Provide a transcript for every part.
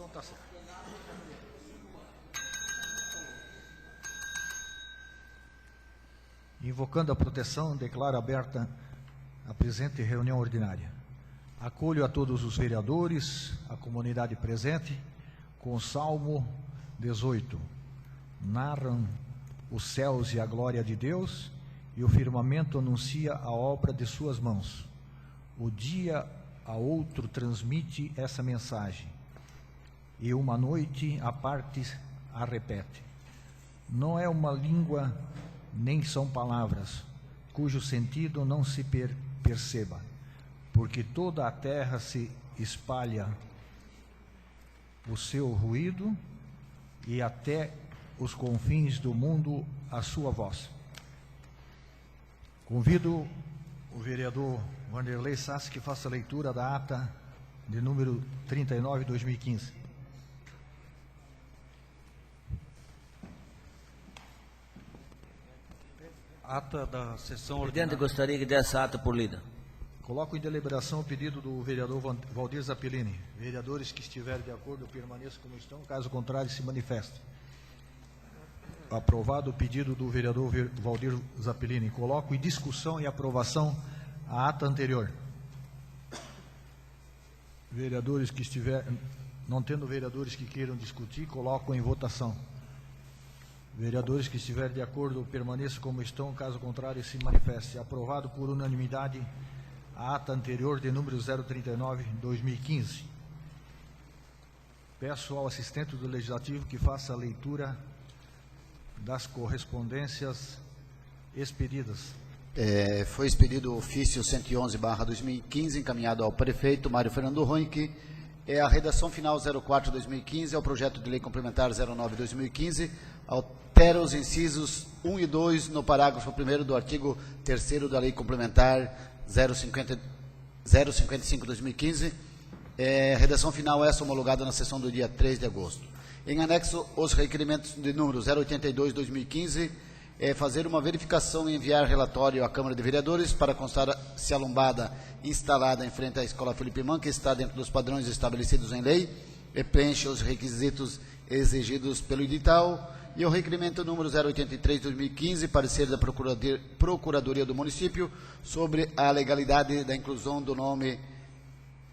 Então tá certo. Invocando a proteção, declaro aberta a presente reunião ordinária. Acolho a todos os vereadores, a comunidade presente, com o Salmo 18. Narram os céus e a glória de Deus, e o firmamento anuncia a obra de suas mãos. O dia a outro transmite essa mensagem, e uma noite a parte a repete. Não é uma língua, nem são palavras, cujo sentido não se perceba, porque toda a terra se espalha o seu ruído, e até os confins do mundo a sua voz. Convido o vereador Wanderley Sassi que faça a leitura da ata de número 39, 2015. Ata da sessão Presidente, ordinária. gostaria que desse ata por lida. Coloco em deliberação o pedido do vereador Valdir Zappellini. Vereadores que estiverem de acordo permaneçam como estão, caso contrário se manifestem. Aprovado o pedido do vereador Valdir Zappellini. Coloco em discussão e aprovação a ata anterior. Vereadores que estiverem, não tendo vereadores que queiram discutir, coloco em votação. Vereadores que estiverem de acordo permaneçam como estão, caso contrário se manifeste. Aprovado por unanimidade a ata anterior de número 039, 2015. Peço ao assistente do Legislativo que faça a leitura das correspondências expedidas. Foi expedido o ofício 111/2015, encaminhado ao prefeito Mário Fernando Roink. A redação final 04/2015 é o projeto de lei complementar 09/2015. Altera os incisos 1 e 2 no parágrafo 1º do artigo 3º da lei complementar 055/2015. Redação final essa homologada na sessão do dia 3 de agosto. Em anexo, os requerimentos de número 082/2015, fazer uma verificação e enviar relatório à Câmara de Vereadores para constar se a lombada instalada em frente à Escola Felipe Manca está dentro dos padrões estabelecidos em lei e preenche os requisitos exigidos pelo edital. E o requerimento número 083/2015, parecer da Procuradoria do Município sobre a legalidade da inclusão do nome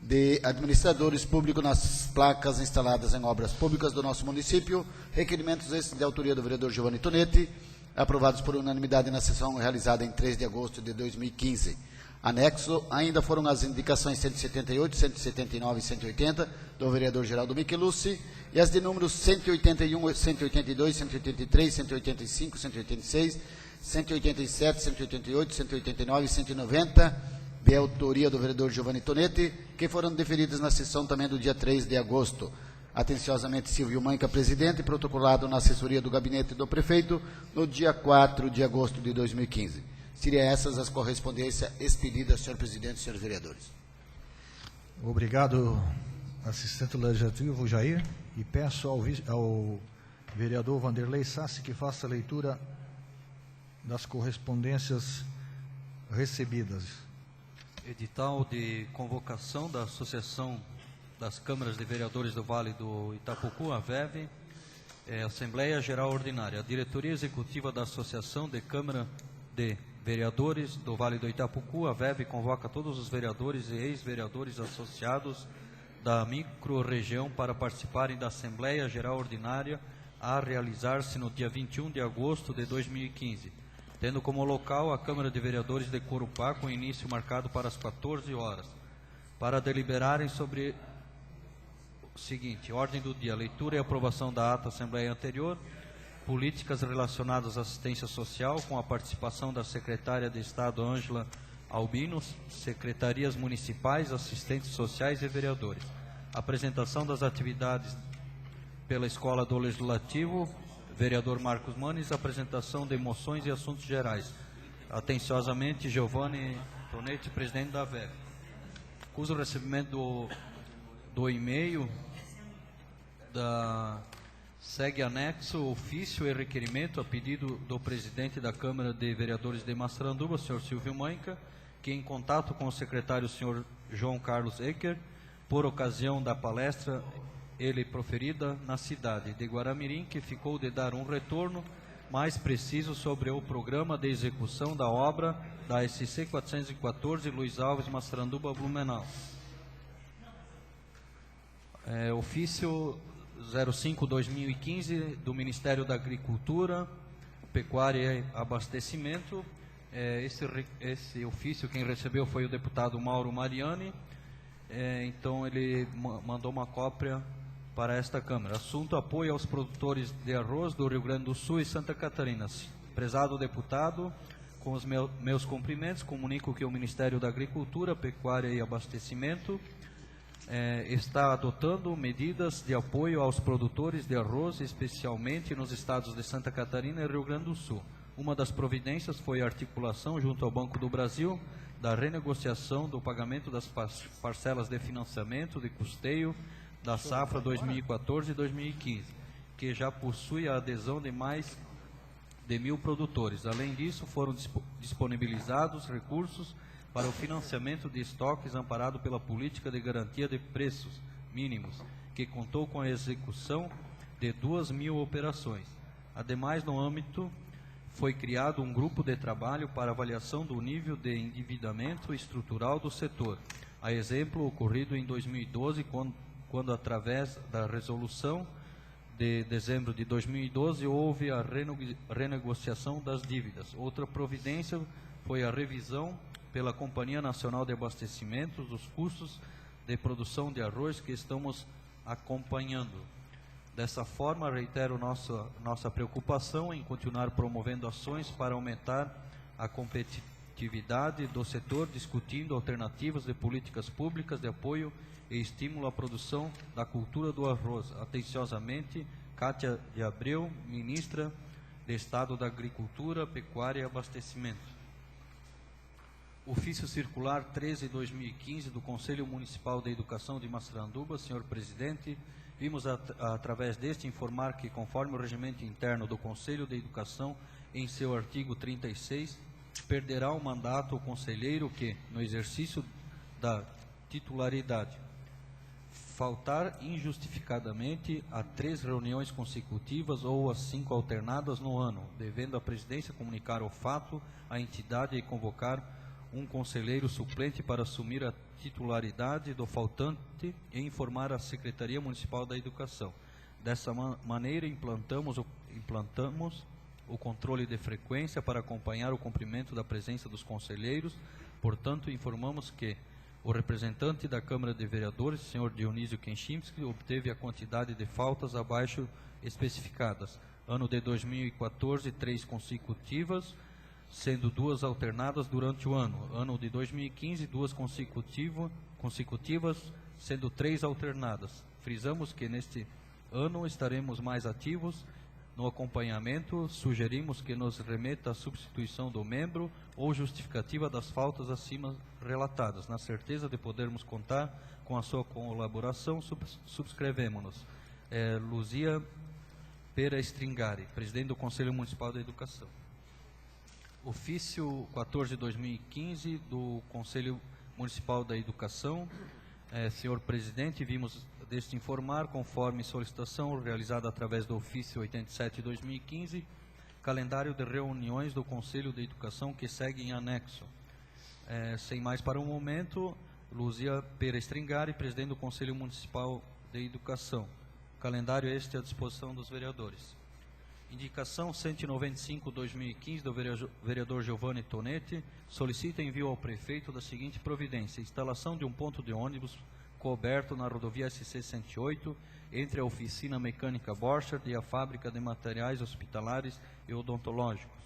de administradores públicos nas placas instaladas em obras públicas do nosso município. Requerimentos esses de autoria do vereador Giovanni Tonetti, aprovados por unanimidade na sessão realizada em 3 de agosto de 2015. Anexo, ainda foram as indicações 178, 179 e 180 do vereador Geraldo Michelucci, e as de números 181, 182, 183, 185, 186, 187, 188, 189 e 190, de autoria do vereador Giovanni Tonetti, que foram deferidas na sessão também do dia 3 de agosto. Atenciosamente, Silvio Manca, presidente, protocolado na assessoria do gabinete do prefeito no dia 4 de agosto de 2015. Seriam essas as correspondências expedidas, senhor presidente e senhores vereadores. Obrigado, assistente legislativo Jair, e peço ao vereador Wanderley Sassi que faça a leitura das correspondências recebidas. Edital de convocação da Associação das Câmaras de Vereadores do Vale do Itapucu, a VEV, Assembleia Geral Ordinária. A Diretoria Executiva da Associação de Câmara de Vereadores do Vale do Itapucu, a VEV, convoca todos os vereadores e ex-vereadores associados da microrregião para participarem da Assembleia Geral Ordinária a realizar-se no dia 21 de agosto de 2015, tendo como local a Câmara de Vereadores de Corupá, com início marcado para as 14 horas, para deliberarem sobre o seguinte: ordem do dia, leitura e aprovação da ata Assembleia anterior, políticas relacionadas à assistência social, com a participação da secretária de Estado Ângela Albinos, secretarias municipais, assistentes sociais e vereadores. Apresentação das atividades pela Escola do Legislativo, vereador Marcos Manes, apresentação de moções e assuntos gerais. Atenciosamente, Giovanni Tonetti, presidente da VEV. Acuso o recebimento do e-mail segue anexo, ofício e requerimento a pedido do presidente da Câmara de Vereadores de Massaranduba, senhor Silvio Manca, que em contato com o secretário senhor João Carlos Ecker, por ocasião da palestra ele proferida na cidade de Guaramirim, que ficou de dar um retorno mais preciso sobre o programa de execução da obra da SC 414 Luiz Alves Massaranduba Blumenau. Ofício 05/2015 do Ministério da Agricultura, Pecuária e Abastecimento. Esse ofício quem recebeu foi o deputado Mauro Mariani. Então ele mandou uma cópia para esta Câmara. Assunto: apoio aos produtores de arroz do Rio Grande do Sul e Santa Catarina. Prezado deputado, com os meus cumprimentos, comunico que o Ministério da Agricultura, Pecuária e Abastecimento está adotando medidas de apoio aos produtores de arroz, especialmente nos estados de Santa Catarina e Rio Grande do Sul. Uma das providências foi a articulação junto ao Banco do Brasil da renegociação do pagamento das parcelas de financiamento de custeio da safra 2014 e 2015, que já possui a adesão de mais de 1.000 produtores. Além disso, foram disponibilizados recursos para o financiamento de estoques amparado pela Política de Garantia de Preços Mínimos, que contou com a execução de 2.000 operações. Ademais, no âmbito, foi criado um grupo de trabalho para avaliação do nível de endividamento estrutural do setor, a exemplo ocorrido em 2012, quando através da resolução de dezembro de 2012, houve a renegociação das dívidas. Outra providência foi a revisão pela Companhia Nacional de Abastecimentos dos custos de produção de arroz, que estamos acompanhando. Dessa forma, reitero nossa preocupação em continuar promovendo ações para aumentar a competitividade do setor, discutindo alternativas de políticas públicas de apoio e estímulo à produção da cultura do arroz. Atenciosamente, Cátia de Abreu, Ministra de Estado da Agricultura, Pecuária e Abastecimento. Ofício Circular 13/2015 do Conselho Municipal de Educação de Massaranduba. Senhor Presidente, vimos através deste informar que, conforme o regimento interno do Conselho de Educação, em seu artigo 36, perderá o mandato o conselheiro que, no exercício da titularidade, faltar injustificadamente a 3 reuniões consecutivas ou a 5 alternadas no ano, devendo a presidência comunicar o fato à entidade e convocar um conselheiro suplente para assumir a titularidade do faltante e informar a Secretaria Municipal da Educação. Dessa maneira, implantamos o controle de frequência para acompanhar o cumprimento da presença dos conselheiros. Portanto, informamos que o representante da Câmara de Vereadores, senhor Dionísio Kenchimski, obteve a quantidade de faltas abaixo especificadas. Ano de 2014, 3 consecutivas, sendo 2 alternadas durante o ano. Ano de 2015, 2 consecutivas, sendo 3 alternadas. Frisamos que neste ano estaremos mais ativos no acompanhamento. Sugerimos que nos remeta a substituição do membro ou justificativa das faltas acima relatadas. Na certeza de podermos contar com a sua colaboração, subscrevemos-nos. Luzia Pera Stringari, presidente do Conselho Municipal da Educação. Ofício 14/2015 do Conselho Municipal da Educação. Senhor Presidente, vimos deste informar, conforme solicitação realizada através do ofício 87/2015, calendário de reuniões do Conselho de Educação que segue em anexo. Sem mais para o momento, Luzia Pera Stringari, presidente do Conselho Municipal de Educação. Calendário este à disposição dos vereadores. Indicação 195/2015 do vereador Giovanni Tonetti, solicita envio ao prefeito da seguinte providência: instalação de um ponto de ônibus coberto na rodovia SC-108, entre a oficina mecânica Borchardt e a fábrica de materiais hospitalares e odontológicos.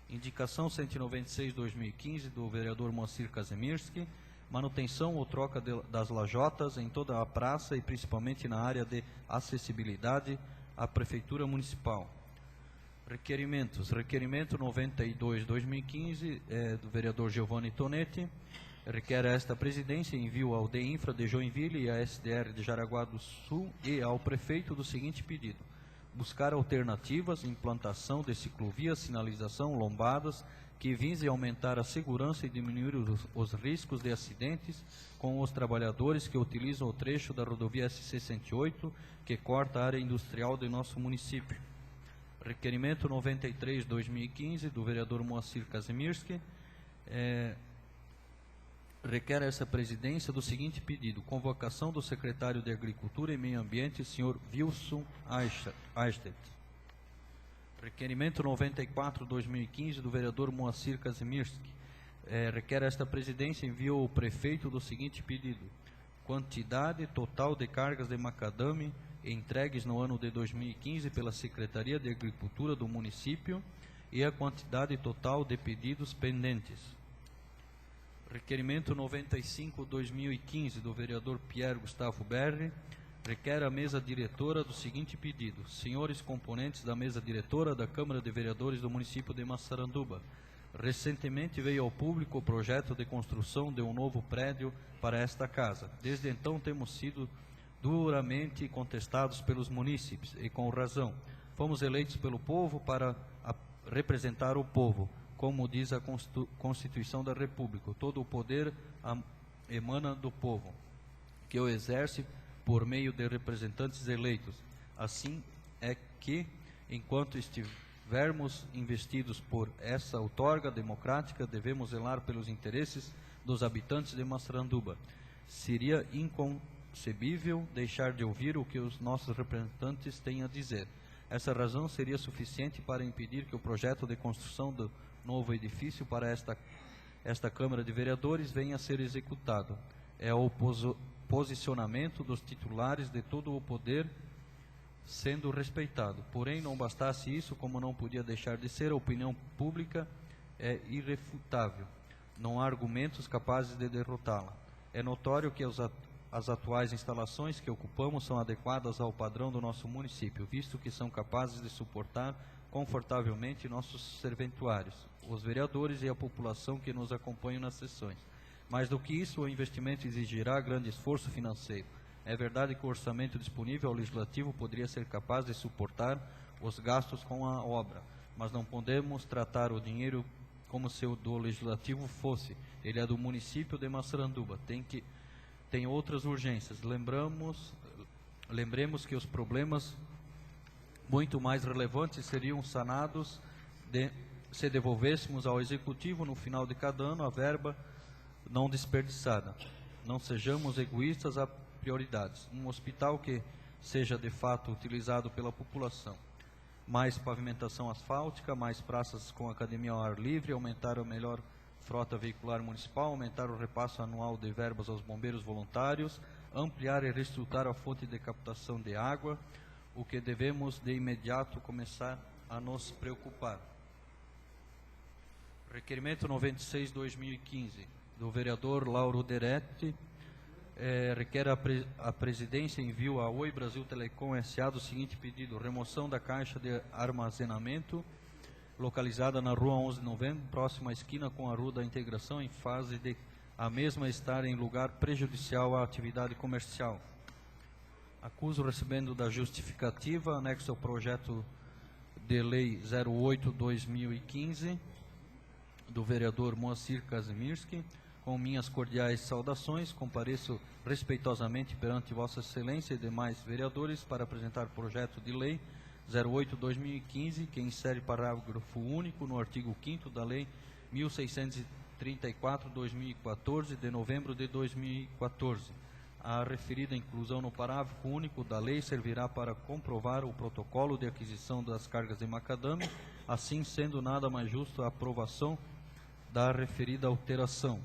Indicação 196/2015 do vereador Moacir Kazemirski, manutenção ou troca das lajotas em toda a praça e principalmente na área de acessibilidade à Prefeitura Municipal. Requerimentos. Requerimento 92/2015 do vereador Giovanni Tonetti, requer a esta presidência envio ao DEINFRA de Joinville e à SDR de Jaraguá do Sul e ao prefeito do seguinte pedido: buscar alternativas, implantação de ciclovias, sinalização, lombadas que vise aumentar a segurança e diminuir os riscos de acidentes com os trabalhadores que utilizam o trecho da rodovia SC-108, que corta a área industrial de nosso município. Requerimento 93/2015, do vereador Moacir Kazimierski, requer essa presidência do seguinte pedido: convocação do secretário de Agricultura e Meio Ambiente, senhor Wilson Eichstätt. Requerimento 94/2015, do vereador Moacir Kazimierski, requer esta presidência envio ao prefeito do seguinte pedido: quantidade total de cargas de macadame entregues no ano de 2015 pela Secretaria de Agricultura do município e a quantidade total de pedidos pendentes. Requerimento 95/2015, do vereador Pierre Gustavo Berri, requer a mesa diretora do seguinte pedido: senhores componentes da mesa diretora da Câmara de Vereadores do município de Massaranduba, recentemente veio ao público o projeto de construção de um novo prédio para esta casa. Desde então temos sido duramente contestados pelos munícipes, e com razão. Fomos eleitos pelo povo para representar o povo, como diz a Constituição da República. Todo o poder emana do povo, que o exerce por meio de representantes eleitos. Assim é que, enquanto estivermos investidos por essa outorga democrática, devemos zelar pelos interesses dos habitantes de Massaranduba. Seria inconcebível deixar de ouvir o que os nossos representantes têm a dizer. Essa razão seria suficiente para impedir que o projeto de construção do novo edifício para esta Câmara de Vereadores venha a ser executado. É o posicionamento dos titulares de todo o poder sendo respeitado. Porém, não bastasse isso, como não podia deixar de ser, a opinião pública é irrefutável. Não há argumentos capazes de derrotá-la. É notório que as atuais instalações que ocupamos são adequadas ao padrão do nosso município, visto que são capazes de suportar confortavelmente nossos serventuários, os vereadores e a população que nos acompanham nas sessões. Mais do que isso, o investimento exigirá grande esforço financeiro. É verdade que o orçamento disponível ao Legislativo poderia ser capaz de suportar os gastos com a obra, mas não podemos tratar o dinheiro como se o do Legislativo fosse. Ele é do município de Massaranduba, tem outras urgências. Lembremos que os problemas muito mais relevantes seriam sanados se devolvêssemos ao Executivo no final de cada ano a verba não desperdiçada. Não sejamos egoístas a prioridades. Um hospital que seja de fato utilizado pela população. Mais pavimentação asfáltica, mais praças com academia ao ar livre, aumentar a melhor frota veicular municipal, aumentar o repasso anual de verbas aos bombeiros voluntários, ampliar e reestruturar a fonte de captação de água, o que devemos de imediato começar a nos preocupar. Requerimento 96/2015, do vereador Lauro Deretti, requer a presidência envio a Oi Brasil Telecom S.A. do seguinte pedido: remoção da caixa de armazenamento localizada na rua 11 de novembro, próxima à esquina com a Rua da Integração, em fase de a mesma estar em lugar prejudicial à atividade comercial. Acuso recebendo da justificativa, anexo ao projeto de lei 08/2015, do vereador Moacir Kazimierski. Com minhas cordiais saudações, compareço respeitosamente perante Vossa Excelência e demais vereadores para apresentar o projeto de lei 08/2015, que insere parágrafo único no artigo 5º da Lei 1634/2014, de novembro de 2014. A referida inclusão no parágrafo único da lei servirá para comprovar o protocolo de aquisição das cargas de macadame, assim sendo nada mais justo a aprovação da referida alteração.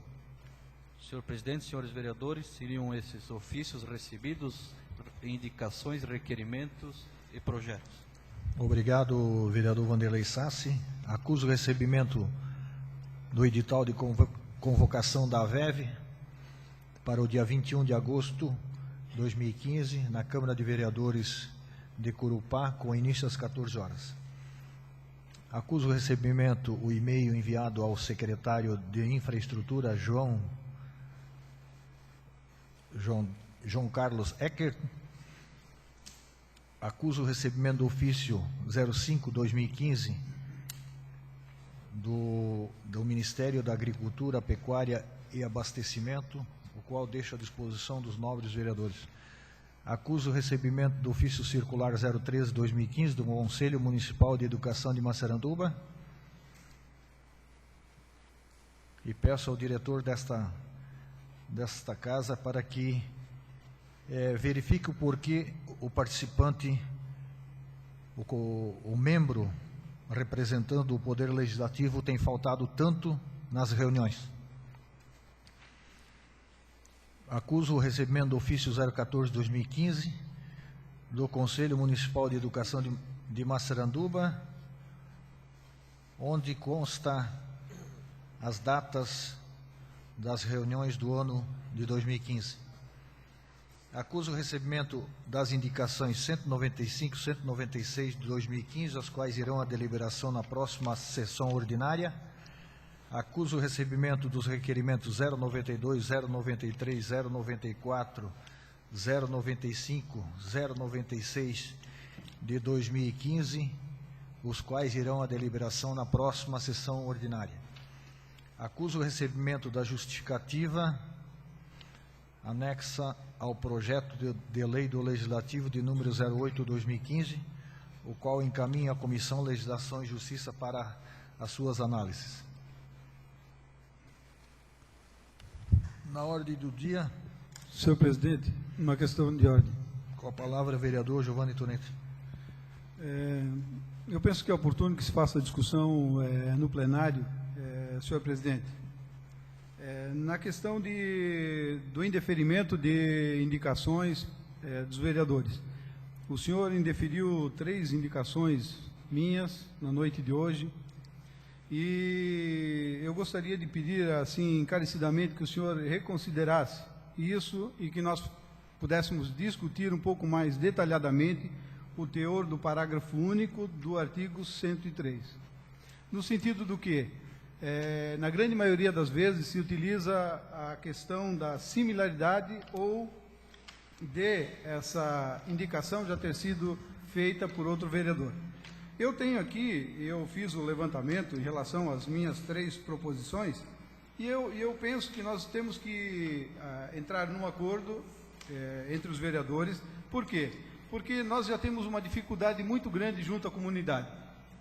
Senhor presidente, senhores vereadores, seriam esses ofícios recebidos, indicações, requerimentos e projetos. Obrigado, vereador Vanderlei Sassi. Acuso o recebimento do edital de convocação da AVEV para o dia 21 de agosto de 2015, na Câmara de Vereadores de Corupá, com início às 14 horas. Acuso o recebimento, o e-mail enviado ao secretário de Infraestrutura, João Carlos Eckert. Acuso o recebimento do ofício 05/2015 do Ministério da Agricultura, Pecuária e Abastecimento, o qual deixo à disposição dos nobres vereadores. Acuso o recebimento do ofício circular 013/2015 do Conselho Municipal de Educação de Massaranduba e peço ao diretor desta casa para que verifique o porquê o participante, o membro representando o Poder Legislativo tem faltado tanto nas reuniões. Acuso o recebimento do ofício 014/2015 do Conselho Municipal de Educação de Massaranduba, onde consta as datas das reuniões do ano de 2015. Acuso o recebimento das indicações 195 e 196 de 2015, as quais irão à deliberação na próxima sessão ordinária. Acuso o recebimento dos requerimentos 092, 093, 094, 095, 096 de 2015, os quais irão à deliberação na próxima sessão ordinária. Acuso o recebimento da justificativa anexa ao projeto de lei do Legislativo de número 08/2015, o qual encaminha à Comissão Legislação e Justiça para as suas análises. Na ordem do dia... Senhor presidente, uma questão de ordem. Com a palavra, vereador Giovanni Tonetti. Eu penso que é oportuno que se faça a discussão no plenário, senhor presidente, na questão do indeferimento de indicações dos vereadores. O senhor indeferiu 3 indicações minhas na noite de hoje, e eu gostaria de pedir, assim, encarecidamente, que o senhor reconsiderasse isso e que nós pudéssemos discutir um pouco mais detalhadamente o teor do parágrafo único do artigo 103. No sentido do que, na grande maioria das vezes, se utiliza a questão da similaridade ou de essa indicação já ter sido feita por outro vereador. Eu tenho aqui, eu fiz o levantamento em relação às minhas 3 proposições, e eu penso que nós temos que entrar num acordo entre os vereadores. Por quê? Porque nós já temos uma dificuldade muito grande junto à comunidade.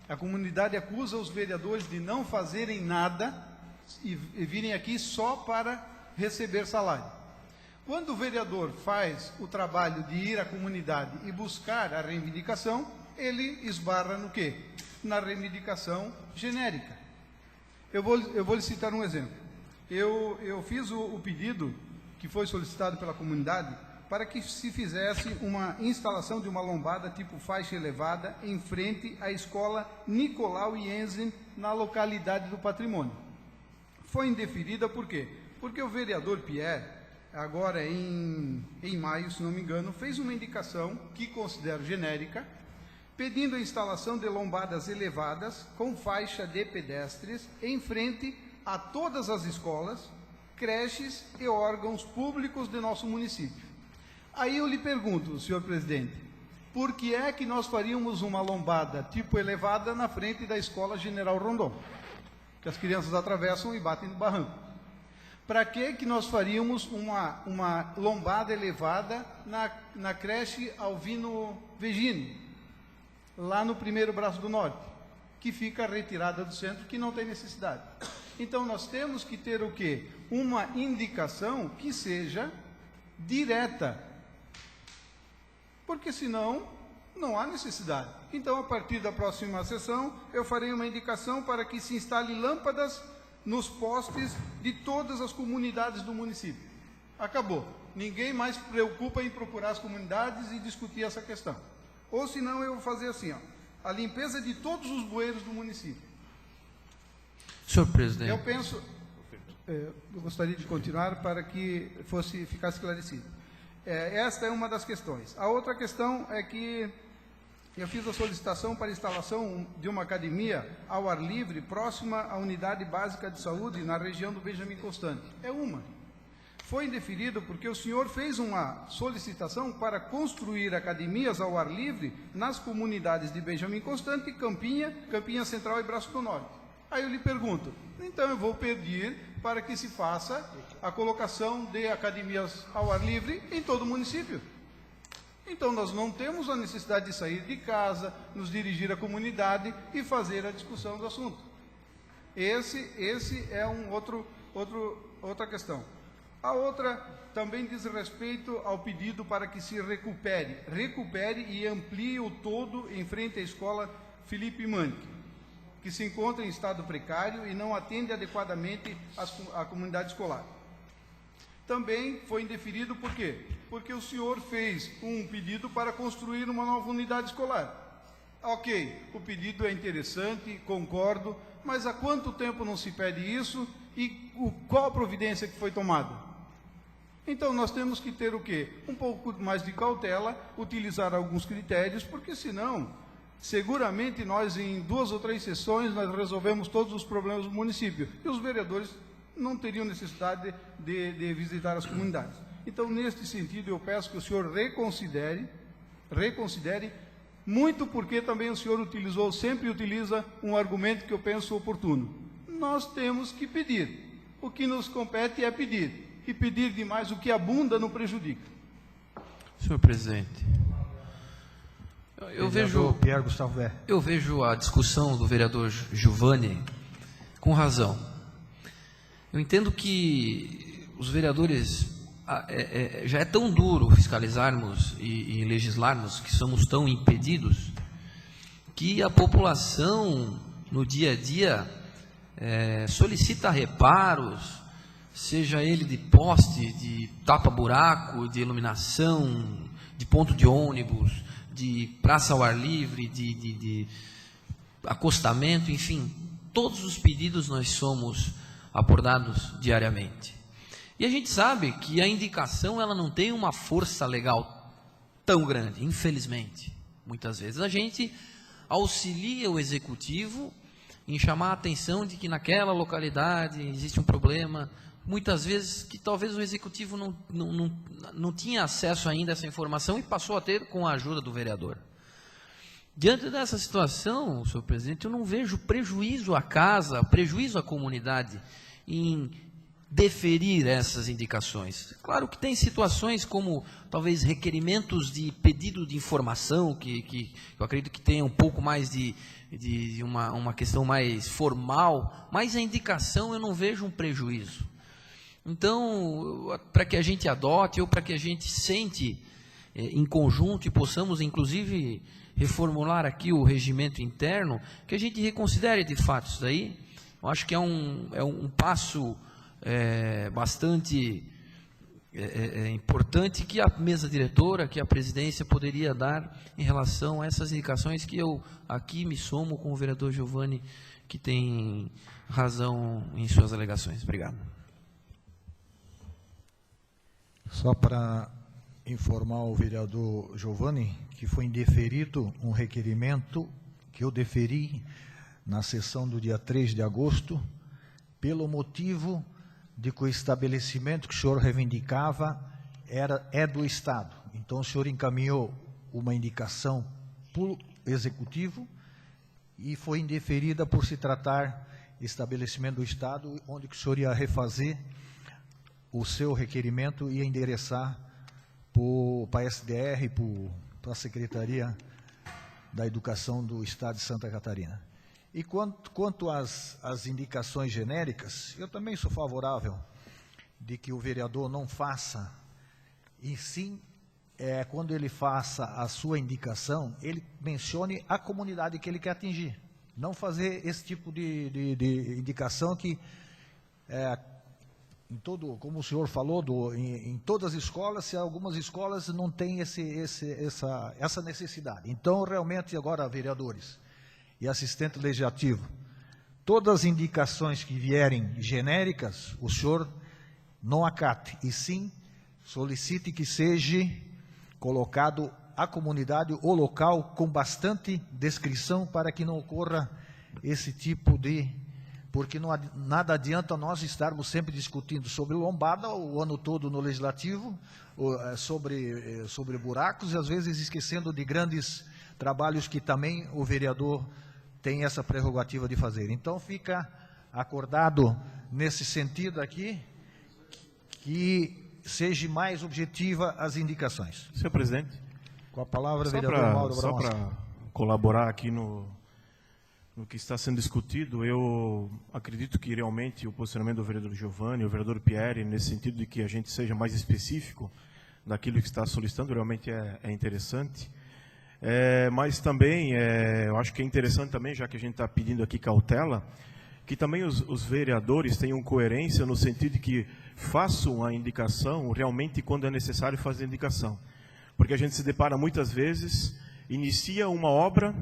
A comunidade acusa os vereadores de não fazerem nada e virem aqui só para receber salário. Quando o vereador faz o trabalho de ir à comunidade e buscar a reivindicação, ele esbarra no quê? Na reivindicação genérica. Eu vou lhe citar um exemplo. Eu fiz o pedido que foi solicitado pela comunidade para que se fizesse uma instalação de uma lombada tipo faixa elevada em frente à escola Nicolau Jensen, na localidade do Patrimônio. Foi indeferida por quê? Porque o vereador Pierre, agora em maio, se não me engano, fez uma indicação que considero genérica, pedindo a instalação de lombadas elevadas com faixa de pedestres em frente a todas as escolas, creches e órgãos públicos de nosso município. Aí eu lhe pergunto, senhor presidente, por que é que nós faríamos uma lombada tipo elevada na frente da Escola General Rondon? Que as crianças atravessam e batem no barranco. Para que nós faríamos uma lombada elevada na creche Alvino Vegini, lá no 1º Braço do Norte, que fica retirada do centro, que não tem necessidade? Então nós temos que ter o quê? Uma indicação que seja direta, porque senão não há necessidade. Então, a partir da próxima sessão, eu farei uma indicação para que se instale lâmpadas nos postes de todas as comunidades do município. Acabou. Ninguém mais se preocupa em procurar as comunidades e discutir essa questão. Ou senão eu vou fazer assim, a limpeza de todos os bueiros do município. Senhor presidente. Eu penso, eu gostaria de continuar para que ficasse esclarecido. Esta é uma das questões. A outra questão é que eu fiz a solicitação para a instalação de uma academia ao ar livre, próxima à unidade básica de saúde, na região do Benjamin Constant. Foi indeferido porque o senhor fez uma solicitação para construir academias ao ar livre nas comunidades de Benjamin Constant, Campinha Central e Braço do Norte. Aí eu lhe pergunto, então eu vou pedir para que se faça a colocação de academias ao ar livre em todo o município. Então nós não temos a necessidade de sair de casa, nos dirigir à comunidade e fazer a discussão do assunto. Esse é outra questão. A outra também diz respeito ao pedido para que se recupere e amplie o todo em frente à escola Felipe Manque, que se encontra em estado precário e não atende adequadamente a comunidade escolar. Também foi indeferido por quê? Porque o senhor fez um pedido para construir uma nova unidade escolar. Ok, o pedido é interessante, concordo, mas há quanto tempo não se pede isso e qual a providência que foi tomada? Então nós temos que ter o quê? Um pouco mais de cautela, utilizar alguns critérios, porque senão, seguramente nós em 2 ou 3 sessões nós resolvemos todos os problemas do município e os vereadores não teriam necessidade de visitar as comunidades. Então, neste sentido, eu peço que o senhor reconsidere, muito porque também o senhor sempre utiliza um argumento que eu penso oportuno. Nós temos que pedir. O que nos compete é pedir. E pedir demais o que abunda não prejudica. Senhor presidente, eu vejo a discussão do vereador Giovanni com razão. Eu entendo que os vereadores, já é tão duro fiscalizarmos e legislarmos, que somos tão impedidos, que a população no dia a dia solicita reparos, seja ele de poste, de tapa-buraco, de iluminação, de ponto de ônibus, de praça ao ar livre, de acostamento, enfim, todos os pedidos nós somos abordados diariamente. E a gente sabe que a indicação ela não tem uma força legal tão grande, infelizmente. Muitas vezes a gente auxilia o executivo em chamar a atenção de que naquela localidade existe um problema, muitas vezes que talvez o executivo não tinha acesso ainda a essa informação e passou a ter com a ajuda do vereador. Diante dessa situação, senhor presidente, eu não vejo prejuízo à casa, prejuízo à comunidade em deferir essas indicações. Claro que tem situações como talvez requerimentos de pedido de informação, que eu acredito que tenha um pouco mais de uma questão mais formal, mas a indicação eu não vejo um prejuízo. Então, para que a gente adote ou para que a gente sente em conjunto e possamos, inclusive, reformular aqui o regimento interno, que a gente reconsidere de fato isso daí. Eu acho que é um passo bastante importante que a mesa diretora, que a presidência poderia dar em relação a essas indicações que eu aqui me somo com o vereador Giovanni, que tem razão em suas alegações. Obrigado. Só para informar o vereador Giovanni que foi indeferido um requerimento que eu deferi na sessão do dia 3 de agosto, pelo motivo de que o estabelecimento que o senhor reivindicava é do Estado. Então, o senhor encaminhou uma indicação para o Executivo e foi indeferida por se tratar estabelecimento do Estado, onde o senhor ia refazer o seu requerimento e ia endereçar para a SDR, para a Secretaria da Educação do Estado de Santa Catarina. E quanto às indicações genéricas, eu também sou favorável de que o vereador não faça, e sim, quando ele faça a sua indicação, ele mencione a comunidade que ele quer atingir. Não fazer esse tipo de indicação que, como o senhor falou, em todas as escolas, se algumas escolas não têm essa necessidade. Então, realmente, agora, vereadores e assistente legislativo, todas as indicações que vierem genéricas, o senhor não acate, e sim solicite que seja colocado a comunidade, o local, com bastante descrição, para que não ocorra esse tipo de... Porque nada adianta nós estarmos sempre discutindo sobre lombada o ano todo no legislativo, sobre buracos, e às vezes esquecendo de grandes trabalhos que também o vereador tem essa prerrogativa de fazer. Então, fica acordado nesse sentido aqui, que seja mais objetiva as indicações. Senhor presidente. Com a palavra, vereador Mauro Só Bramoski. para colaborar aqui no que está sendo discutido, eu acredito que realmente o posicionamento do vereador Giovanni, o vereador Pierre, nesse sentido de que a gente seja mais específico daquilo que está solicitando, realmente é interessante. Mas também, eu acho que é interessante também, já que a gente está pedindo aqui cautela, que também os vereadores tenham coerência no sentido de que façam a indicação realmente quando é necessário fazer a indicação. Porque a gente se depara muitas vezes, inicia uma obra,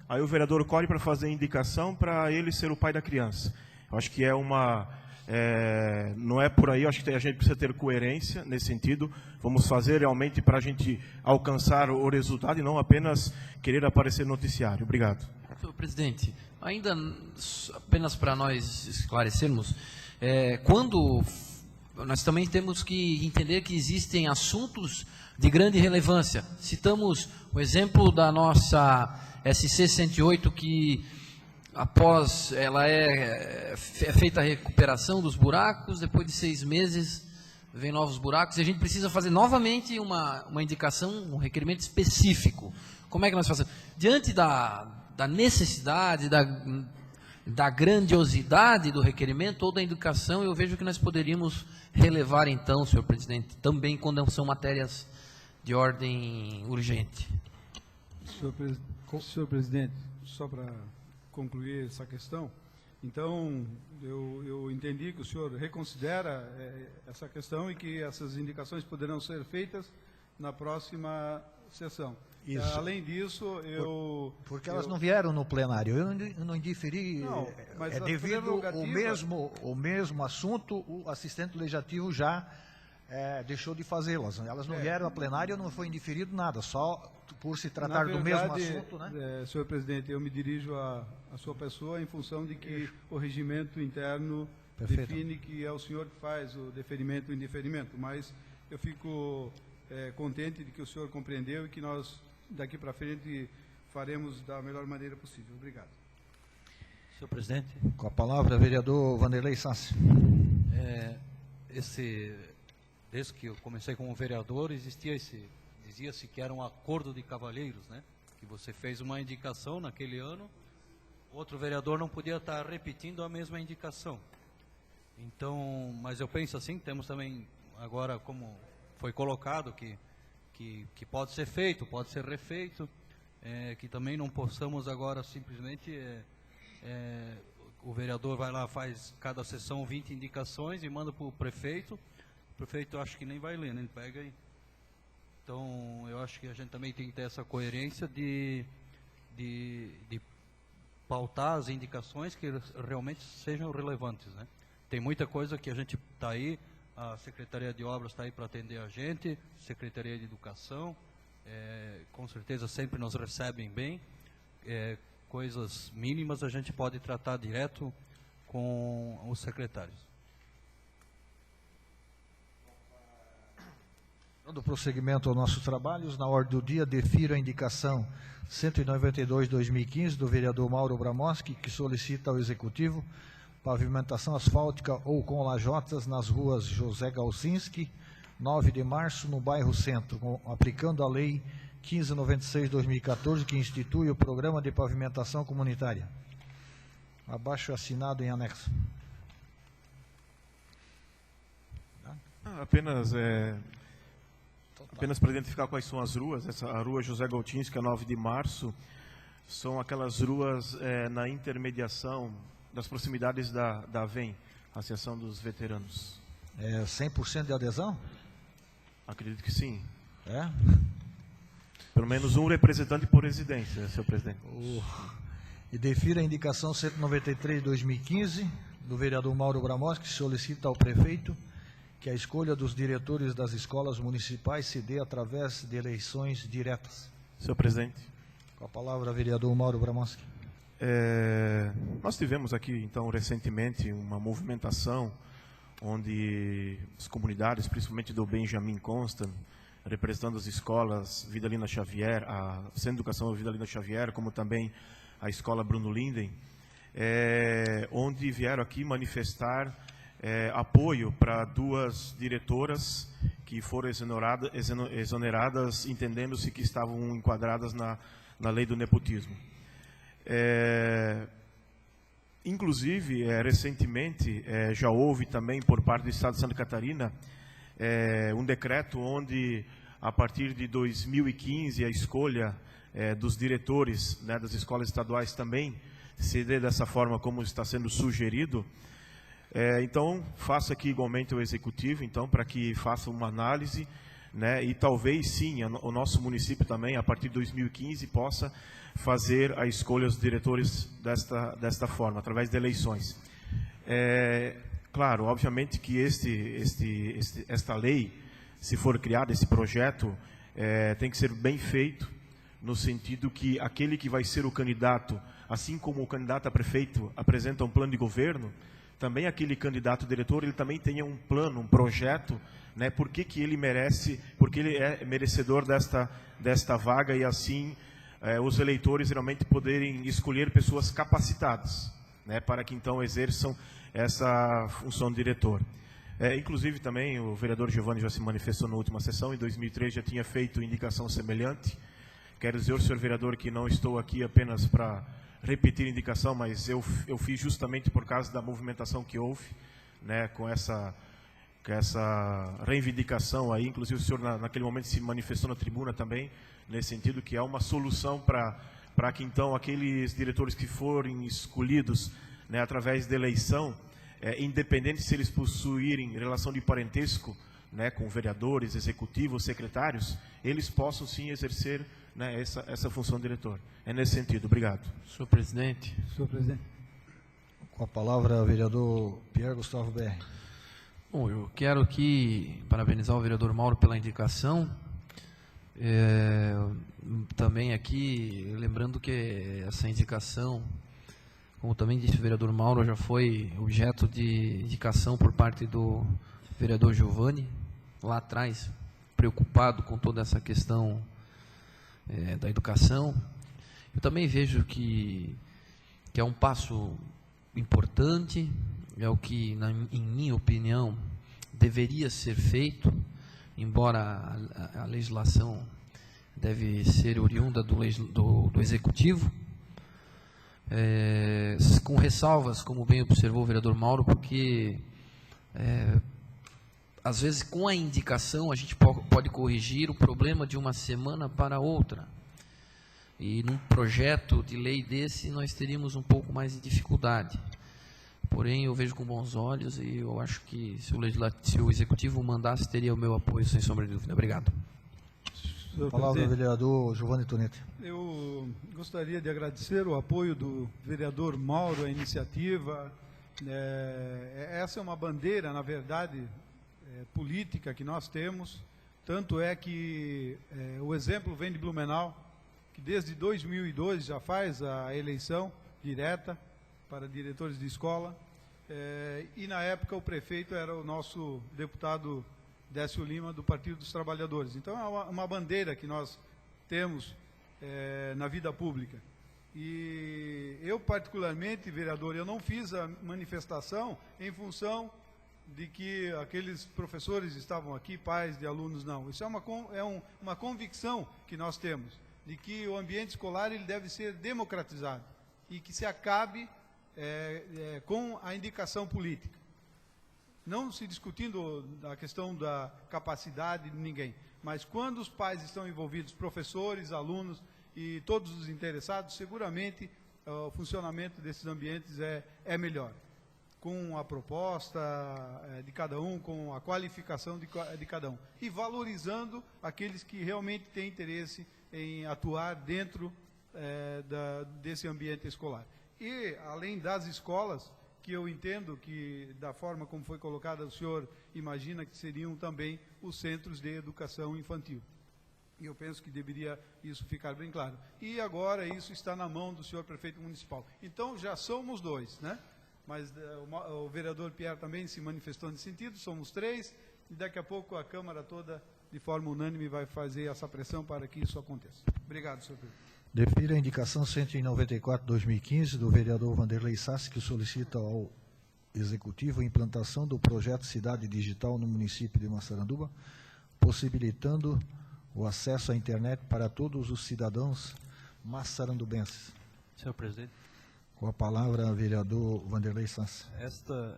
aí o vereador corre para fazer a indicação para ele ser o pai da criança. Eu acho que não é por aí, eu acho que a gente precisa ter coerência nesse sentido. Vamos fazer realmente para a gente alcançar o resultado e não apenas querer aparecer no noticiário. Obrigado. Senhor presidente, ainda apenas para nós esclarecermos, quando nós também temos que entender que existem assuntos de grande relevância. Citamos o exemplo da nossa SC-108, que após ela é feita a recuperação dos buracos, depois de 6 meses vem novos buracos, e a gente precisa fazer novamente uma indicação, um requerimento específico. Como é que nós fazemos? Diante da necessidade, da grandiosidade do requerimento ou da indicação, eu vejo que nós poderíamos relevar então, senhor presidente, também quando são matérias de ordem urgente. Senhor presidente, só para concluir essa questão, então eu entendi que o senhor reconsidera essa questão e que essas indicações poderão ser feitas na próxima sessão. Isso. Além disso, porque elas não vieram no plenário. Eu não indiferi. Mas devido ao mesmo assunto, o assistente legislativo já deixou de fazê-las. Elas não vieram a plenário, não foi indiferido nada, só por se tratar do mesmo assunto, né? Senhor presidente, eu me dirijo à sua pessoa em função de que o regimento interno define que é o senhor que faz o deferimento e o indeferimento, mas eu fico contente de que o senhor compreendeu e que nós, daqui para frente, faremos da melhor maneira possível. Obrigado. Senhor presidente. Com a palavra, vereador Vanderlei Sassi. Desde que eu comecei como vereador, dizia-se que era um acordo de cavalheiros, né? Que você fez uma indicação naquele ano, outro vereador não podia estar repetindo a mesma indicação. Então, mas eu penso assim, temos também agora, como foi colocado, que pode ser feito, pode ser refeito, que também não possamos agora simplesmente o vereador vai lá, faz cada sessão 20 indicações e manda para o prefeito. O prefeito acho que nem vai ler, né? Ele pega e... Então, eu acho que a gente também tem que ter essa coerência de pautar as indicações que realmente sejam relevantes, né? Tem muita coisa que a gente está aí, a Secretaria de Obras está aí para atender a gente, Secretaria de Educação, com certeza sempre nos recebem bem, coisas mínimas a gente pode tratar direto com os secretários. Dando prosseguimento aos nossos trabalhos, na ordem do dia, defiro a indicação 192/2015 do vereador Mauro Bramoski, que solicita ao Executivo pavimentação asfáltica ou com lajotas nas ruas José Galcinski, 9 de março, no bairro Centro, aplicando a Lei 1596/2014, que institui o Programa de Pavimentação Comunitária. Abaixo assinado em anexo. Apenas para identificar quais são as ruas. A rua José Galcinski, a 9 de março, são aquelas ruas na intermediação das proximidades da AVEM, Associação dos Veteranos. 100% de adesão? Acredito que sim. É? Pelo menos um representante por residência, senhor presidente. E defiro a indicação 193/2015 do vereador Mauro Bramoski, que solicita ao prefeito que a escolha dos diretores das escolas municipais se dê através de eleições diretas. Senhor presidente. Com a palavra, vereador Mauro Bramoski. Nós tivemos aqui, então, recentemente, uma movimentação onde as comunidades, principalmente do Benjamin Constant, representando as escolas Vidalina Xavier, a Centro de Educação Vidalina Xavier, como também a Escola Bruno Linden, onde vieram aqui manifestar apoio para 2 diretoras que foram exoneradas, entendendo-se que estavam enquadradas na lei do nepotismo. Inclusive, recentemente, já houve também, por parte do Estado de Santa Catarina, um decreto onde, a partir de 2015, a escolha dos diretores, né, das escolas estaduais também se dê dessa forma como está sendo sugerido. Então, faço aqui igualmente o Executivo, então, para que faça uma análise, né, e talvez, sim, o nosso município também, a partir de 2015, possa fazer a escolha dos diretores desta forma, através de eleições. Claro, obviamente que esta lei, se for criada, esse projeto, tem que ser bem feito, no sentido que aquele que vai ser o candidato, assim como o candidato a prefeito apresenta um plano de governo, também aquele candidato diretor, ele também tenha um plano, um projeto, né, por que ele merece, porque ele é merecedor desta vaga, e assim os eleitores realmente poderem escolher pessoas capacitadas, né, para que então exerçam essa função de diretor. Inclusive também o vereador Giovanni já se manifestou na última sessão, em 2003 já tinha feito indicação semelhante. Quero dizer ao senhor vereador que não estou aqui apenas para repetir indicação, mas eu fiz justamente por causa da movimentação que houve, né, com essa reivindicação aí. Inclusive o senhor naquele momento se manifestou na tribuna também, nesse sentido que há uma solução para que então aqueles diretores que forem escolhidos, né, através da eleição, independente se eles possuírem relação de parentesco, né, com vereadores, executivos, secretários, eles possam sim exercer, né, essa função de diretor. É nesse sentido. Obrigado. Senhor presidente. Senhor presidente. Com a palavra, vereador Pierre Gustavo Berri. Bom, eu quero aqui parabenizar o vereador Mauro pela indicação. Também aqui, lembrando que essa indicação, como também disse o vereador Mauro, já foi objeto de indicação por parte do vereador Giovanni, lá atrás, preocupado com toda essa questão da educação. Eu também vejo que é um passo importante, é o que, em minha opinião, deveria ser feito, embora a legislação deve ser oriunda do Executivo, com ressalvas, como bem observou o vereador Mauro, porque às vezes com a indicação a gente pode corrigir o problema de uma semana para outra, e num projeto de lei desse nós teríamos um pouco mais de dificuldade. Porém, eu vejo com bons olhos e eu acho que se o Executivo mandasse, teria o meu apoio, sem sombra de dúvida. Obrigado. A palavra do vereador Giovanni Tonetti. Eu gostaria de agradecer o apoio do vereador Mauro à iniciativa. Essa é uma bandeira, na verdade, política que nós temos. Tanto é que o exemplo vem de Blumenau, que desde 2002 já faz a eleição direta para diretores de escola, e na época o prefeito era o nosso deputado Décio Lima, do Partido dos Trabalhadores. Então é uma bandeira que nós temos na vida pública. E eu particularmente, vereador, eu não fiz a manifestação em função de que aqueles professores estavam aqui, pais de alunos, não. Isso é uma convicção que nós temos, de que o ambiente escolar ele deve ser democratizado e que se acabe com a indicação política. Não se discutindo a questão da capacidade de ninguém, mas quando os pais estão envolvidos, professores, alunos e todos os interessados, seguramente o funcionamento desses ambientes é melhor, com a proposta de cada um, com a qualificação de cada um, e valorizando aqueles que realmente têm interesse em atuar dentro desse ambiente escolar. E, além das escolas, que eu entendo que, da forma como foi colocada, o senhor imagina que seriam também os centros de educação infantil. E eu penso que deveria isso ficar bem claro. E agora isso está na mão do senhor prefeito municipal. Então, já somos 2, né? Mas o vereador Pierre também se manifestou nesse sentido, somos 3, e daqui a pouco a Câmara toda de forma unânime, vai fazer essa pressão para que isso aconteça. Obrigado, senhor presidente. Defiro a indicação 194/2015 do vereador Vanderlei Sassi, que solicita ao Executivo a implantação do projeto Cidade Digital no município de Massaranduba, possibilitando o acesso à internet para todos os cidadãos massarandubenses. Senhor presidente. Com a palavra, vereador Vanderlei Sassi. Esta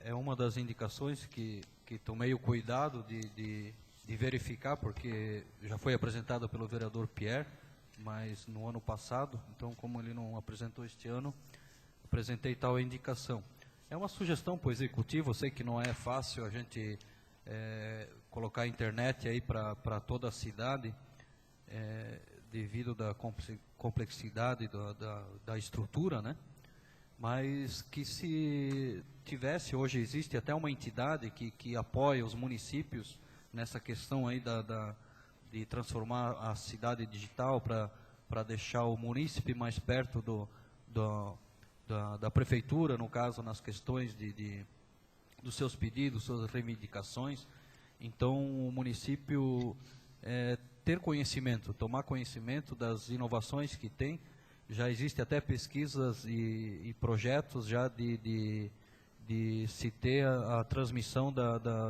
é uma das indicações que tomei o cuidado de verificar, porque já foi apresentada pelo vereador Pierre, mas no ano passado, então como ele não apresentou este ano, apresentei tal indicação. É uma sugestão para o Executivo, eu sei que não é fácil a gente colocar a internet aí para toda a cidade, devido da complexidade da estrutura, né? Mas que se tivesse, hoje existe até uma entidade que apoia os municípios nessa questão aí de transformar a cidade digital para deixar o munícipe mais perto da prefeitura, no caso, nas questões dos seus pedidos, suas reivindicações. Então, o município ter conhecimento, tomar conhecimento das inovações que tem. Já existe até pesquisas e projetos já de se ter a transmissão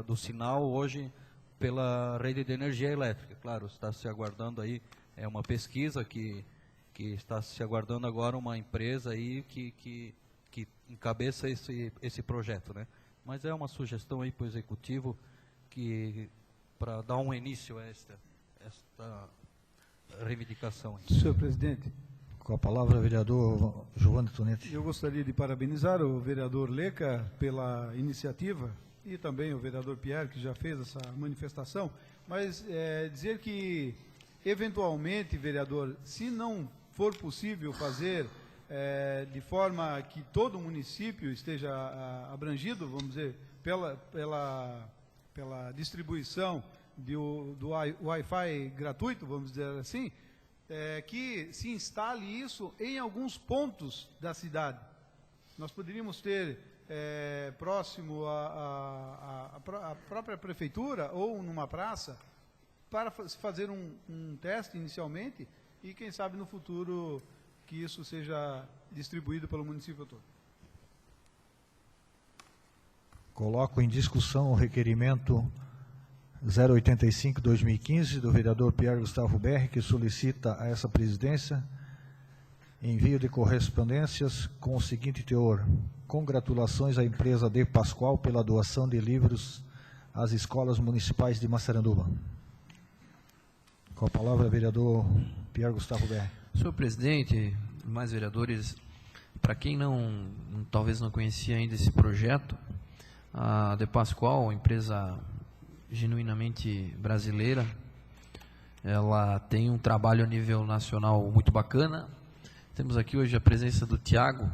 do sinal hoje pela rede de energia elétrica. Claro, está se aguardando aí, é uma pesquisa que está se aguardando agora uma empresa aí que encabeça esse projeto, né? Mas é uma sugestão aí para o Executivo para dar um início a esta reivindicação. Senhor presidente. Com a palavra, vereador Giovanni Tonetti. Eu gostaria de parabenizar o vereador Leca pela iniciativa e também o vereador Pierre, que já fez essa manifestação, mas dizer que, eventualmente, vereador, se não for possível fazer de forma que todo o município esteja abrangido, vamos dizer, pela distribuição do Wi-Fi gratuito, vamos dizer assim, que se instale isso em alguns pontos da cidade. Nós poderíamos ter próximo à própria prefeitura ou numa praça para fazer um teste inicialmente e quem sabe no futuro que isso seja distribuído pelo município todo. Coloco em discussão o requerimento 085/2015 do vereador Pierre Gustavo Berri, que solicita a essa presidência envio de correspondências com o seguinte teor: congratulações à empresa De Pascoal pela doação de livros às escolas municipais de Massaranduba. Com a palavra, vereador Pierre Gustavo Berri. Senhor presidente, mais vereadores, para quem talvez não conhecia ainda esse projeto, a De Pascoal, empresa genuinamente brasileira, ela tem um trabalho a nível nacional muito bacana. Temos aqui hoje a presença do Tiago,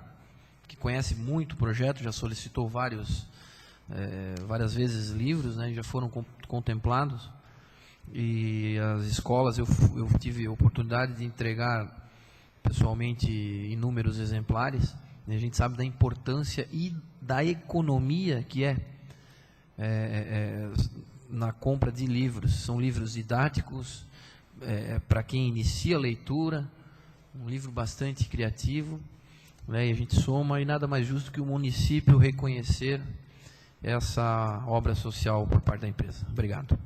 que conhece muito o projeto, já solicitou várias vezes livros, né, já foram contemplados, e as escolas, eu tive a oportunidade de entregar pessoalmente inúmeros exemplares, e a gente sabe da importância e da economia que na compra de livros. São livros didáticos, para quem inicia a leitura, um livro bastante criativo, né, e a gente soma, e nada mais justo que o município reconhecer essa obra social por parte da empresa. Obrigado.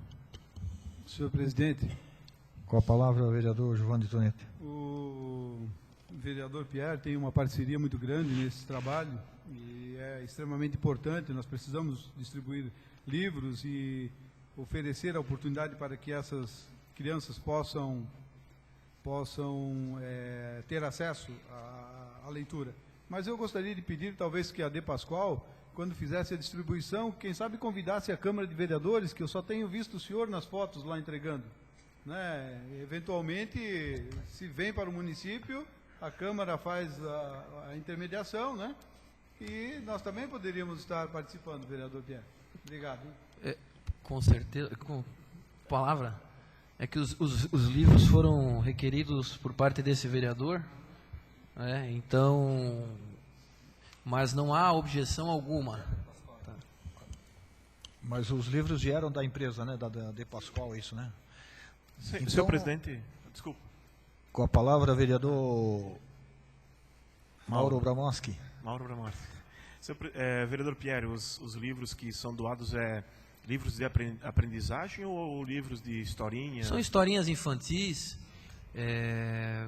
Senhor presidente. Com a palavra, o vereador Giovanni Tonetti. O vereador Pierre tem uma parceria muito grande nesse trabalho e é extremamente importante. Nós precisamos distribuir livros e oferecer a oportunidade para que essas crianças possam ter acesso à leitura. Mas eu gostaria de pedir, talvez, que a De Pascoal, quando fizesse a distribuição, quem sabe convidasse a Câmara de Vereadores, que eu só tenho visto o senhor nas fotos lá entregando. Né? Eventualmente, se vem para o município, a Câmara faz a intermediação, né? E nós também poderíamos estar participando, vereador Pierre. Obrigado. Com certeza, com palavra, é que os livros foram requeridos por parte desse vereador, então, mas não há objeção alguma. Tá. Mas os livros vieram da empresa, né? Da De Pascoal, isso, né? Sim, então, senhor presidente, desculpa. Com a palavra, vereador Mauro Bramonski. Mauro Bramonski. Vereador Pierre, os livros que são doados livros de aprendizagem ou livros de historinha? São historinhas infantis.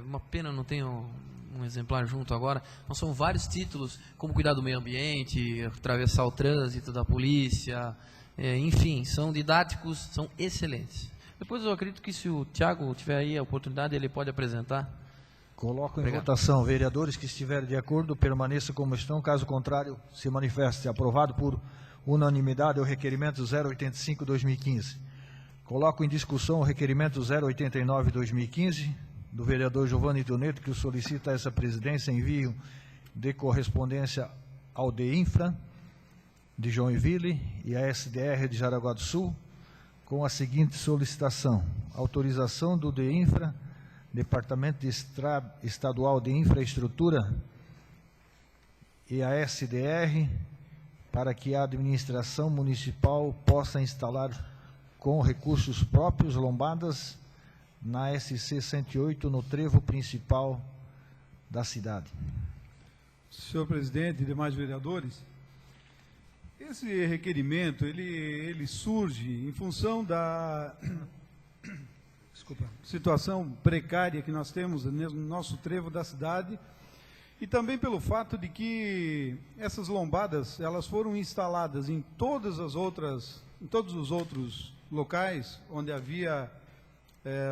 Uma pena não tenho um exemplar junto agora. Não são vários títulos, como cuidar do meio ambiente, atravessar o trânsito da polícia, enfim, são didáticos, são excelentes. Depois eu acredito que se o Tiago tiver aí a oportunidade, ele pode apresentar. Coloco em votação. Vereadores que estiverem de acordo, permaneçam como estão. Caso contrário, se manifeste. Aprovado por unanimidade o requerimento 085/2015. Coloco em discussão o requerimento 089/2015 do vereador Giovanni Toneto, que solicita a essa presidência envio de correspondência ao DEINFRA de Joinville e a SDR de Jaraguá do Sul, com a seguinte solicitação: autorização do DEINFRA, Departamento Estadual de Infraestrutura, e a SDR, para que a administração municipal possa instalar com recursos próprios lombadas na SC 108, no trevo principal da cidade. Senhor presidente e demais vereadores, esse requerimento ele surge em função da situação precária que nós temos no nosso trevo da cidade, e também pelo fato de que essas lombadas elas foram instaladas em todos os outros locais onde havia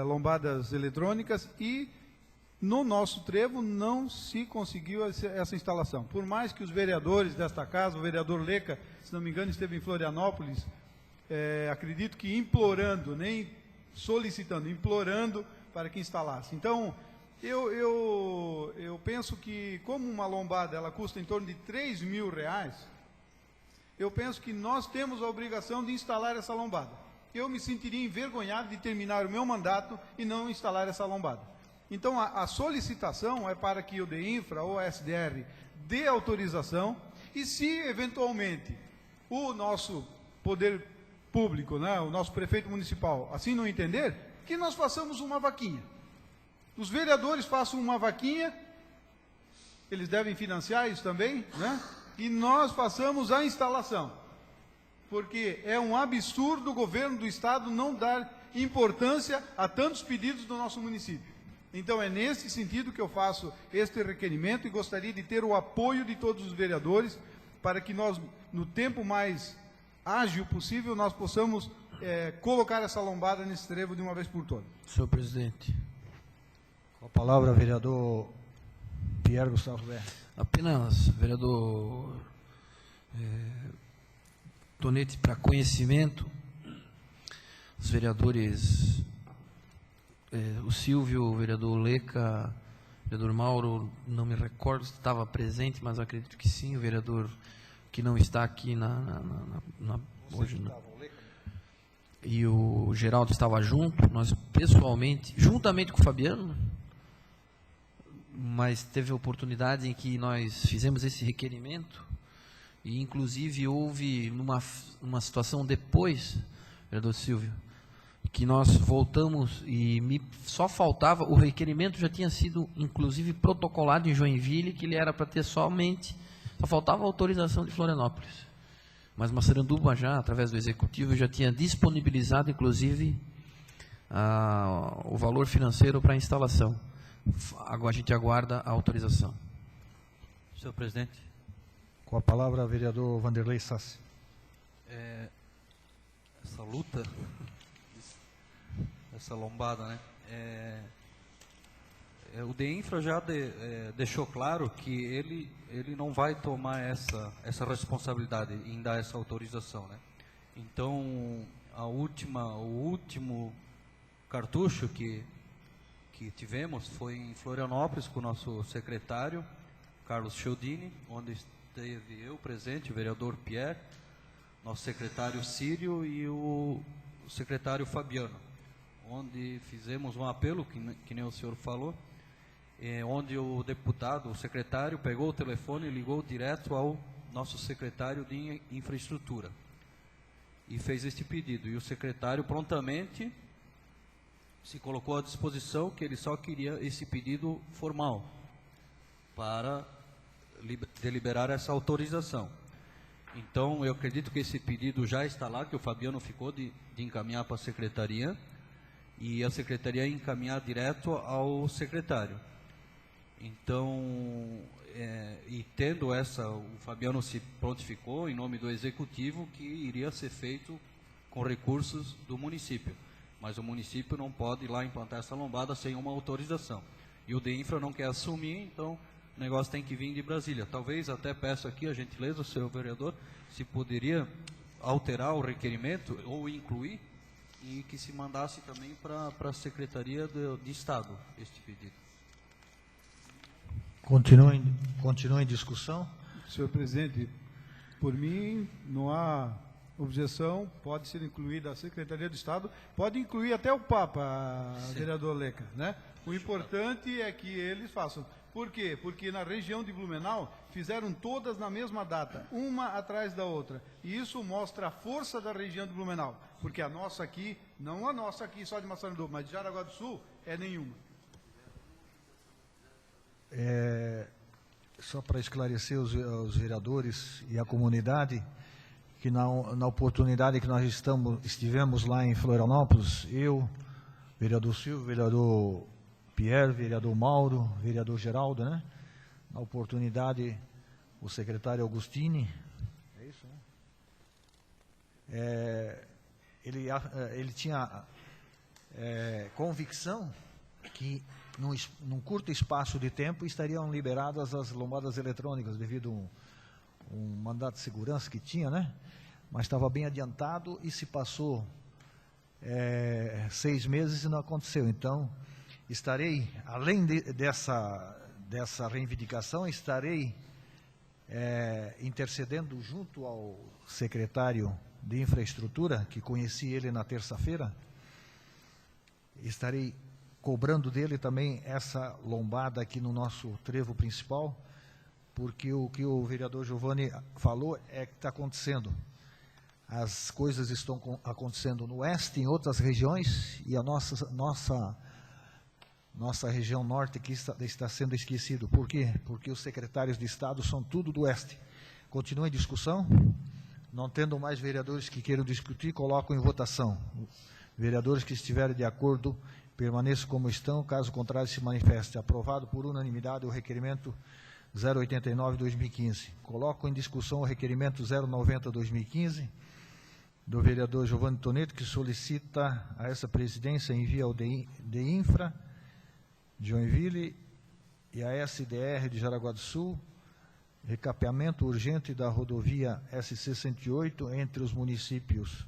lombadas eletrônicas, e no nosso trevo não se conseguiu essa instalação. Por mais que os vereadores desta casa, o vereador Leca, se não me engano, esteve em Florianópolis, acredito que implorando, nem solicitando, implorando para que instalasse. Então, eu penso que, como uma lombada ela custa em torno de R$3.000, eu penso que nós temos a obrigação de instalar essa lombada. Eu me sentiria envergonhado de terminar o meu mandato e não instalar essa lombada. Então, a solicitação é para que o DEINFRA ou a SDR dê autorização, e se, eventualmente, o nosso poder público, né, o nosso prefeito municipal, assim não entender, que nós façamos uma vaquinha. Os vereadores façam uma vaquinha, eles devem financiar isso também, né? E nós façamos a instalação. Porque é um absurdo o governo do estado não dar importância a tantos pedidos do nosso município. Então é nesse sentido que eu faço este requerimento, e gostaria de ter o apoio de todos os vereadores para que nós, no tempo mais ágil possível, nós possamos colocar essa lombada nesse trevo de uma vez por todas. Senhor presidente. Com a palavra, vereador Pierre Gustavo Ver. Apenas, vereador Tonetti, para conhecimento, os vereadores, o Silvio, o vereador Leca, o vereador Mauro, não me recordo se estava presente, mas acredito que sim, o vereador que não está aqui hoje, e o Geraldo estava junto, nós pessoalmente, juntamente com o Fabiano, mas teve a oportunidade em que nós fizemos esse requerimento, e inclusive houve uma situação depois, vereador Silvio, que nós voltamos e só faltava, o requerimento já tinha sido inclusive protocolado em Joinville, que ele era para ter só faltava a autorização de Florianópolis. Mas Massaranduba já, através do executivo, já tinha disponibilizado inclusive o valor financeiro para a instalação. Agora a gente aguarda a autorização. Senhor presidente. Com a palavra, vereador Vanderlei Sassi. Essa luta, essa lombada, né? O DEINFRA já deixou claro que ele não vai tomar essa responsabilidade em dar essa autorização, né? Então, o último cartucho que tivemos foi em Florianópolis com o nosso secretário, Carlos Chiodini, onde esteve eu presente, o vereador Pierre, nosso secretário Círio e o secretário Fabiano, onde fizemos um apelo, que nem o senhor falou, onde o deputado, o secretário, pegou o telefone e ligou direto ao nosso secretário de infraestrutura. e fez este pedido. E o secretário prontamente se colocou à disposição, que ele só queria esse pedido formal para deliberar essa autorização. Então, eu acredito que esse pedido já está lá, que o Fabiano ficou de encaminhar para a secretaria, e a secretaria encaminhar direto ao secretário. Então, e tendo essa, o Fabiano se prontificou em nome do executivo que iria ser feito com recursos do município, mas o município não pode ir lá implantar essa lombada sem uma autorização. E o DEINFRA não quer assumir, então o negócio tem que vir de Brasília. Talvez até peço aqui a gentileza, senhor vereador, se poderia alterar o requerimento ou incluir, e que se mandasse também para a Secretaria de Estado este pedido. Continua em discussão. Senhor presidente, por mim não há objeção, pode ser incluída a Secretaria de Estado, pode incluir até o Papa, vereador Leca, né? O importante é que eles façam. Por quê? Porque na região de Blumenau fizeram todas na mesma data, uma atrás da outra. E isso mostra a força da região de Blumenau, porque a nossa aqui, não a nossa aqui só de Massaranduba, mas de Jaraguá do Sul, é nenhuma. Só para esclarecer os vereadores e a comunidade, que na oportunidade que nós estivemos lá em Florianópolis, eu, vereador Silvio, vereador Pierre, vereador Mauro, vereador Geraldo, né? Na oportunidade, o secretário Augustini, é isso, né? Ele tinha convicção que num curto espaço de tempo estariam liberadas as lombadas eletrônicas devido a um mandato de segurança que tinha, né? Mas estava bem adiantado e se passou 6 meses e não aconteceu. Então, estarei, além dessa reivindicação, estarei intercedendo junto ao secretário de Infraestrutura, que conheci ele na terça-feira, estarei cobrando dele também essa lombada aqui no nosso trevo principal, porque o que o vereador Giovanni falou é que está acontecendo. As coisas estão acontecendo no oeste, em outras regiões, e a nossa região norte aqui está sendo esquecido. Por quê? Porque os secretários de Estado são tudo do oeste. Continua em discussão. Não tendo mais vereadores que queiram discutir, coloco em votação. Vereadores que estiverem de acordo, permaneçam como estão, caso contrário se manifeste. Aprovado por unanimidade o requerimento 089-2015. Coloco em discussão o requerimento 090-2015 do vereador Giovanni Toneto, que solicita a essa presidência envia ao DEINFRA de Joinville e a SDR de Jaraguá do Sul, recapeamento urgente da rodovia SC-108 entre os municípios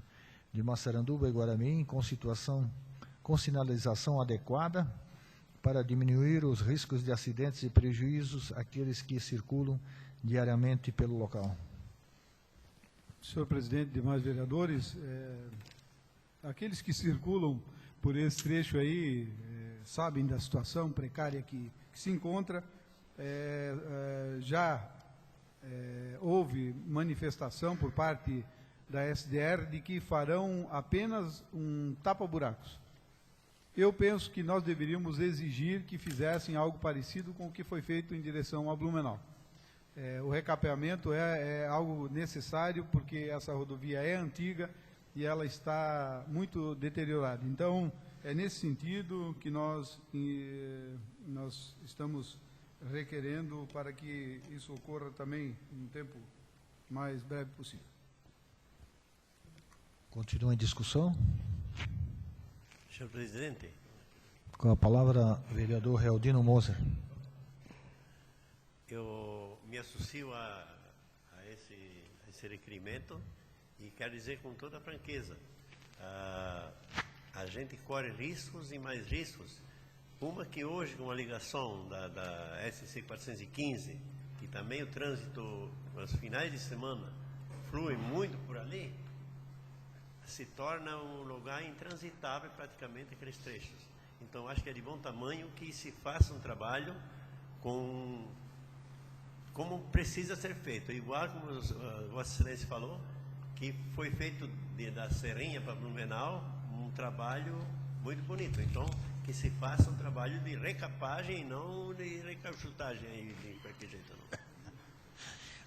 de Massaranduba e Guaramirim, com sinalização adequada para diminuir os riscos de acidentes e prejuízos àqueles que circulam diariamente pelo local. Senhor presidente, demais vereadores, aqueles que circulam por esse trecho aí sabem da situação precária que se encontra. Já houve manifestação por parte da SDR de que farão apenas um tapa-buracos. Eu penso que nós deveríamos exigir que fizessem algo parecido com o que foi feito em direção a Blumenau. O recapeamento é algo necessário, porque essa rodovia é antiga e ela está muito deteriorada. Então, é nesse sentido que nós estamos requerendo para que isso ocorra também em um tempo mais breve possível. Continua em discussão. Senhor presidente. Com a palavra, vereador Realdino Moser. Eu me associo a esse requerimento e quero dizer com toda a franqueza, a gente corre riscos e mais riscos. Uma que hoje, com a ligação da SC 415, que também o trânsito nos finais de semana flui muito por ali, se torna um lugar intransitável praticamente aqueles trechos. Então, acho que é de bom tamanho que se faça um trabalho como precisa ser feito. Igual como Vossa Excelência falou, que foi feito da Serrinha para Blumenau, um trabalho muito bonito. Então, que se faça um trabalho de recapagem e não de recauchutagem aí, de qualquer jeito não.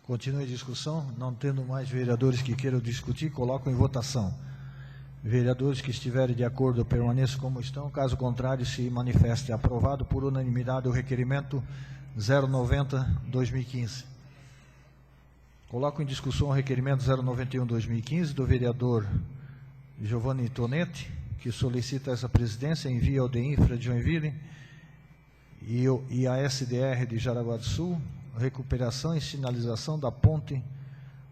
Continue a discussão. Não tendo mais vereadores que queiram discutir, coloco em votação. Vereadores que estiverem de acordo permaneçam como estão. Caso contrário, se manifeste. Aprovado por unanimidade o requerimento 090/2015. Coloco em discussão o requerimento 091/2015 do vereador Giovanni Tonetti, que solicita essa presidência, envia ao DEINFRA de Joinville e a SDR de Jaraguá do Sul, recuperação e sinalização da ponte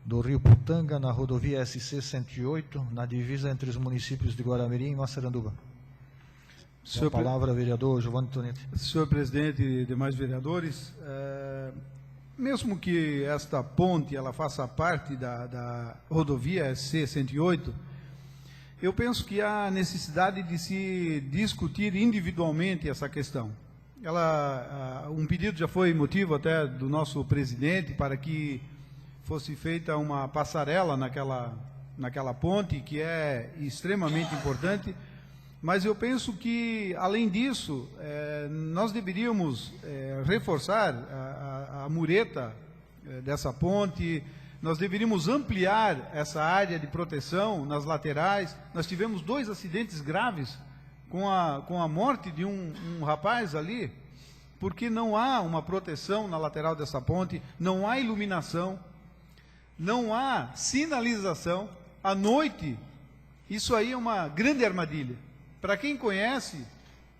do Rio Putanga na rodovia SC-108, na divisa entre os municípios de Guaramirim e Massaranduba. Com a palavra, vereador Giovanni Tonetti. Senhor presidente e demais vereadores, mesmo que esta ponte ela faça parte da rodovia SC-108, eu penso que há necessidade de se discutir individualmente essa questão. Um pedido já foi motivo até do nosso presidente para que fosse feita uma passarela naquela ponte, que é extremamente importante, mas eu penso que, além disso, nós deveríamos reforçar a mureta dessa ponte, nós deveríamos ampliar essa área de proteção nas laterais. Nós tivemos 2 acidentes graves com a morte de um rapaz ali, porque não há uma proteção na lateral dessa ponte, não há iluminação, não há sinalização. À noite, isso aí é uma grande armadilha. Para quem conhece,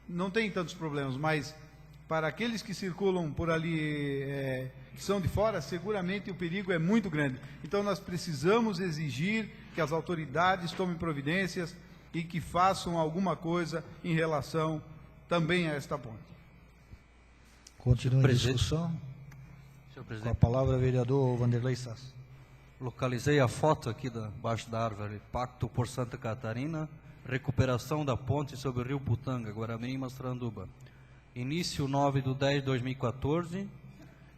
não tem tantos problemas, mas para aqueles que circulam por ali, que são de fora, seguramente o perigo é muito grande. Então nós precisamos exigir que as autoridades tomem providências e que façam alguma coisa em relação também a esta ponte. Continua a discussão. Com a palavra, vereador Vanderlei Sass. Localizei a foto aqui debaixo da árvore. Pacto por Santa Catarina, recuperação da ponte sobre o Rio Putanga, Guaramirim e Massaranduba. Início 9/10/2014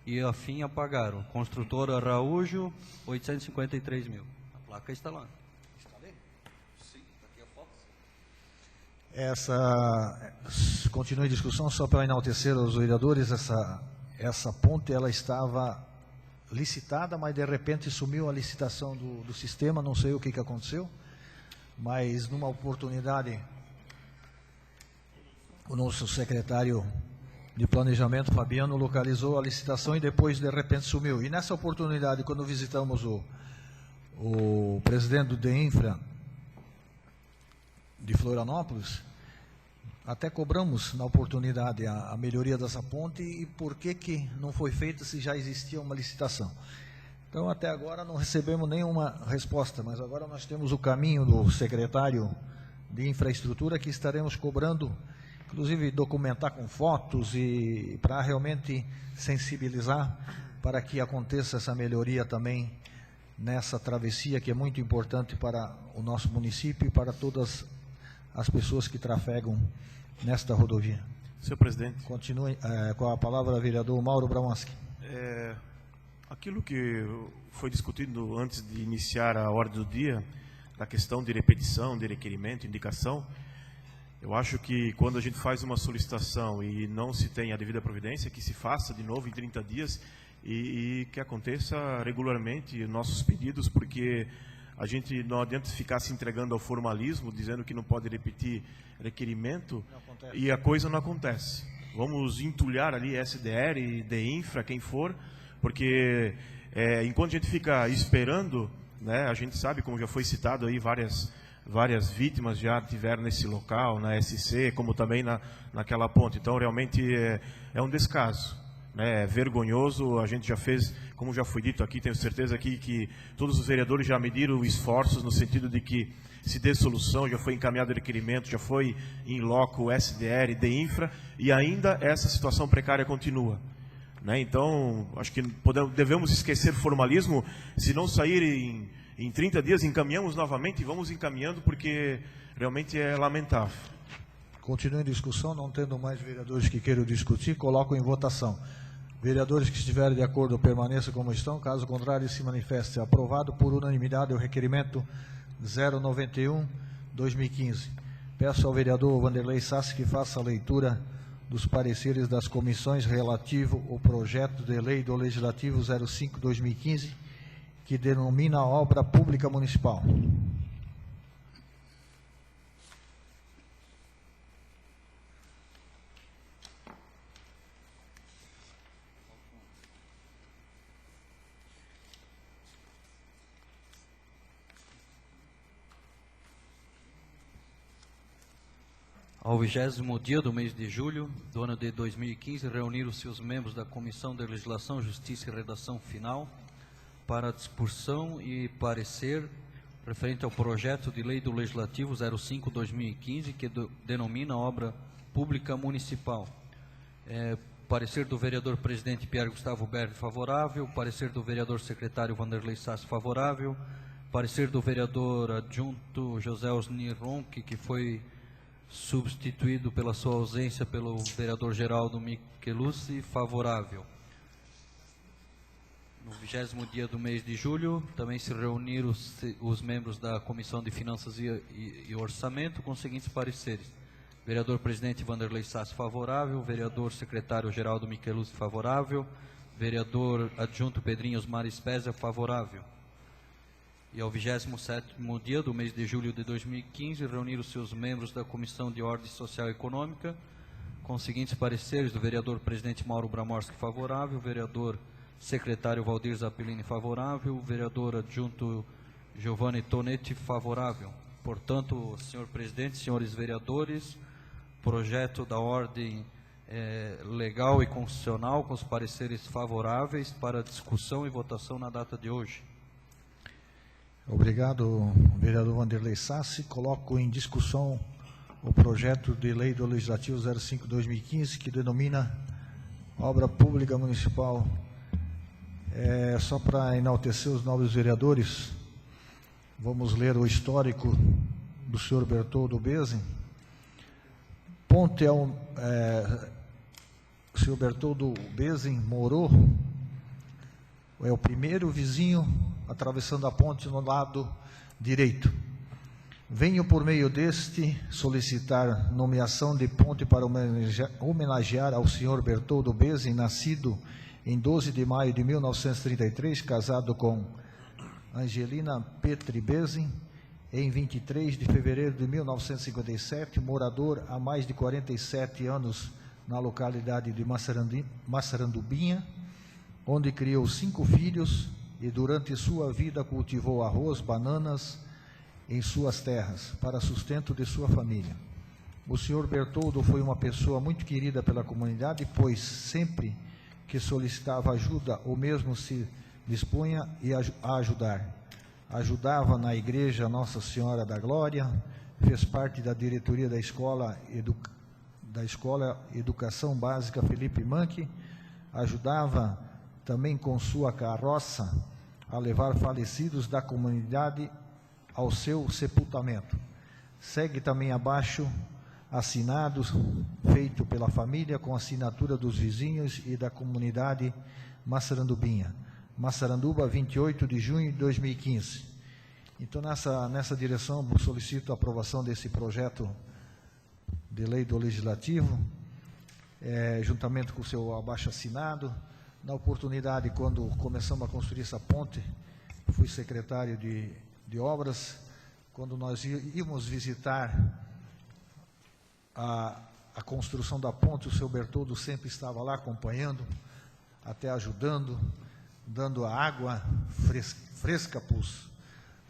e a fim apagaram. Construtora Araújo, 853 mil. A placa está lá. Está ali? Sim, está aqui a foto. Continua a discussão, só para enaltecer aos vereadores, essa ponte ela estava licitada, mas de repente sumiu a licitação do sistema, não sei o que aconteceu, mas numa oportunidade o nosso secretário de planejamento, Fabiano, localizou a licitação e depois de repente sumiu. E nessa oportunidade, quando visitamos o presidente do DEINFRA de Florianópolis, até cobramos na oportunidade a melhoria dessa ponte e por que não foi feita se já existia uma licitação. Então, até agora não recebemos nenhuma resposta, mas agora nós temos o caminho do secretário de infraestrutura que estaremos cobrando, inclusive documentar com fotos e para realmente sensibilizar para que aconteça essa melhoria também nessa travessia que é muito importante para o nosso município e para todas as pessoas que trafegam nesta rodovia. Senhor presidente. Continue com a palavra, vereador Mauro Bramanski. Aquilo que foi discutido antes de iniciar a ordem do dia, da questão de repetição, de requerimento, indicação, eu acho que quando a gente faz uma solicitação e não se tem a devida providência, que se faça de novo em 30 dias e que aconteça regularmente nossos pedidos, porque a gente não adianta ficar se entregando ao formalismo, dizendo que não pode repetir requerimento e a coisa não acontece. Vamos entulhar ali SDR, DEINFRA, quem for, porque enquanto a gente fica esperando, né, a gente sabe, como já foi citado aí, várias vítimas já tiveram nesse local, na SC, como também naquela ponte. Então, realmente é um descaso. É vergonhoso. A gente já fez, como já foi dito aqui, tenho certeza aqui que todos os vereadores já mediram esforços no sentido de que se dê solução, já foi encaminhado o requerimento, já foi em loco SDR, DEINFRA, e ainda essa situação precária continua. Então, acho que devemos esquecer formalismo. Se não sair em 30 dias, encaminhamos novamente e vamos encaminhando, porque realmente é lamentável. Continue em discussão, não tendo mais vereadores que queiram discutir, coloco em votação. Vereadores que estiverem de acordo permaneçam como estão, caso contrário se manifeste. Aprovado por unanimidade o requerimento 091/2015. Peço ao vereador Wanderlei Sassi que faça a leitura dos pareceres das comissões relativo ao projeto de lei do Legislativo 05/2015, que denomina a obra pública municipal. Ao 20º dia do mês de julho do ano de 2015, reuniram-se os membros da Comissão de Legislação, Justiça e Redação Final para discussão e parecer referente ao projeto de lei do Legislativo 05/2015, que denomina obra pública municipal. Parecer do vereador presidente Pierre Gustavo Berri favorável, parecer do vereador secretário Wanderlei Sassi favorável, parecer do vereador adjunto José Osnir Ronque, que foi substituído pela sua ausência pelo vereador Geraldo Michelucci, favorável. No 20º dia do mês de julho, também se reuniram os membros da Comissão de Finanças e Orçamento com os seguintes pareceres. Vereador presidente Wanderlei Sassi, favorável. Vereador secretário Geraldo Michelucci, favorável. Vereador adjunto Pedrinho Osmar Spezia, favorável. E ao 27º dia do mês de julho de 2015, reuniram-se os membros da Comissão de Ordem Social e Econômica, com os seguintes pareceres: do vereador presidente Mauro Bramorski, favorável, vereador secretário Valdir Zappellini, favorável, vereador adjunto Giovanni Tonetti, favorável. Portanto, senhor presidente, senhores vereadores, projeto da ordem legal e constitucional, com os pareceres favoráveis para discussão e votação na data de hoje. Obrigado, vereador Wanderlei Sassi. Coloco em discussão o projeto de lei do Legislativo 05/2015, que denomina obra pública municipal. Só para enaltecer os nobres vereadores, vamos ler o histórico do senhor Bertoldo Bezin. Ponte o senhor Bertoldo Bezin morou, é o primeiro vizinho atravessando a ponte no lado direito. Venho, por meio deste, solicitar nomeação de ponte para homenagear ao senhor Bertoldo Bezin, nascido em 12 de maio de 1933, casado com Angelina Petri Bezin, em 23 de fevereiro de 1957, morador há mais de 47 anos na localidade de Massarandubinha, onde criou 5 filhos e durante sua vida cultivou arroz, bananas em suas terras, para sustento de sua família. O senhor Bertoldo foi uma pessoa muito querida pela comunidade, pois sempre que solicitava ajuda, ou mesmo se dispunha a ajudar. Ajudava na igreja Nossa Senhora da Glória, fez parte da diretoria da Escola Educação Básica Felipe Manque, ajudava também com sua carroça a levar falecidos da comunidade ao seu sepultamento. Segue também abaixo assinados feito pela família com assinatura dos vizinhos e da comunidade Massarandubinha. Massaranduba, 28 de junho de 2015. Então, nessa direção, solicito a aprovação desse projeto de lei do Legislativo, juntamente com o seu abaixo-assinado. Na oportunidade, quando começamos a construir essa ponte, fui secretário de obras. Quando nós íamos visitar a construção da ponte, o seu Bertoldo sempre estava lá acompanhando, até ajudando, dando a água fresca para os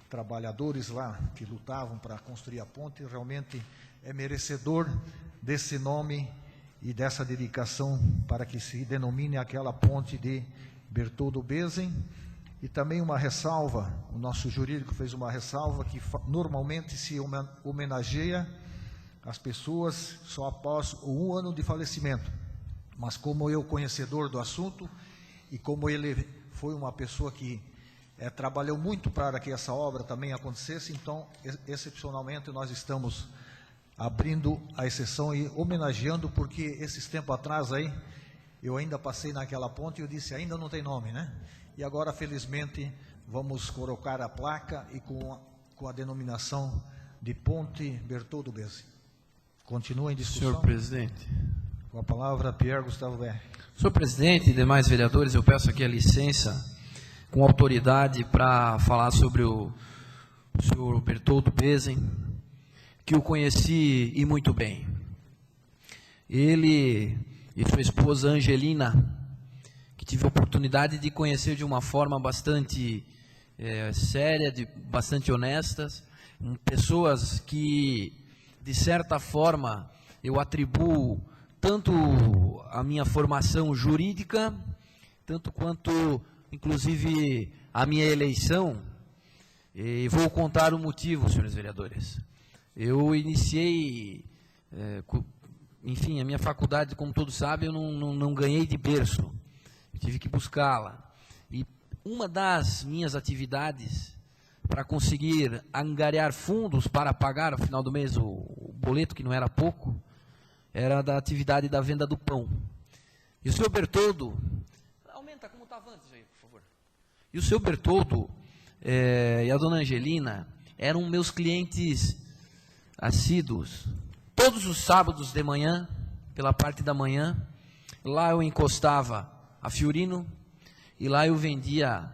trabalhadores lá que lutavam para construir a ponte. Realmente é merecedor desse nome e dessa dedicação para que se denomine aquela ponte de Bertoldo Bezin. E também uma ressalva, o nosso jurídico fez uma ressalva que normalmente se homenageia as pessoas só após 1 ano de falecimento. Mas como eu, conhecedor do assunto, e como ele foi uma pessoa que trabalhou muito para que essa obra também acontecesse, então, excepcionalmente, nós estamos abrindo a exceção e homenageando, porque esses tempos atrás aí, eu ainda passei naquela ponte e eu disse, ainda não tem nome, né? E agora, felizmente, vamos colocar a placa e com com a denominação de Ponte Bertoldo Bezzi. Continua em discussão. Senhor presidente. Com a palavra, Pierre Gustavo Verri. Senhor presidente e demais vereadores, eu peço aqui a licença com autoridade para falar sobre o senhor Bertoldo Bezzi, que eu conheci e muito bem. Ele e sua esposa Angelina, que tive a oportunidade de conhecer de uma forma bastante séria, bastante honestas, pessoas que, de certa forma, eu atribuo tanto a minha formação jurídica, tanto quanto, inclusive, a minha eleição. E vou contar o motivo, senhores vereadores. Eu iniciei, enfim, a minha faculdade, como todos sabem, eu não ganhei de berço. Eu tive que buscá-la. E uma das minhas atividades para conseguir angariar fundos para pagar, ao final do mês, o boleto, que não era pouco, era da atividade da venda do pão. E o senhor Bertoldo... Aumenta como estava antes aí, por favor. E o senhor Bertoldo e a dona Angelina eram meus clientes assíduos. Todos os sábados de manhã, pela parte da manhã, lá eu encostava a Fiorino, e lá eu vendia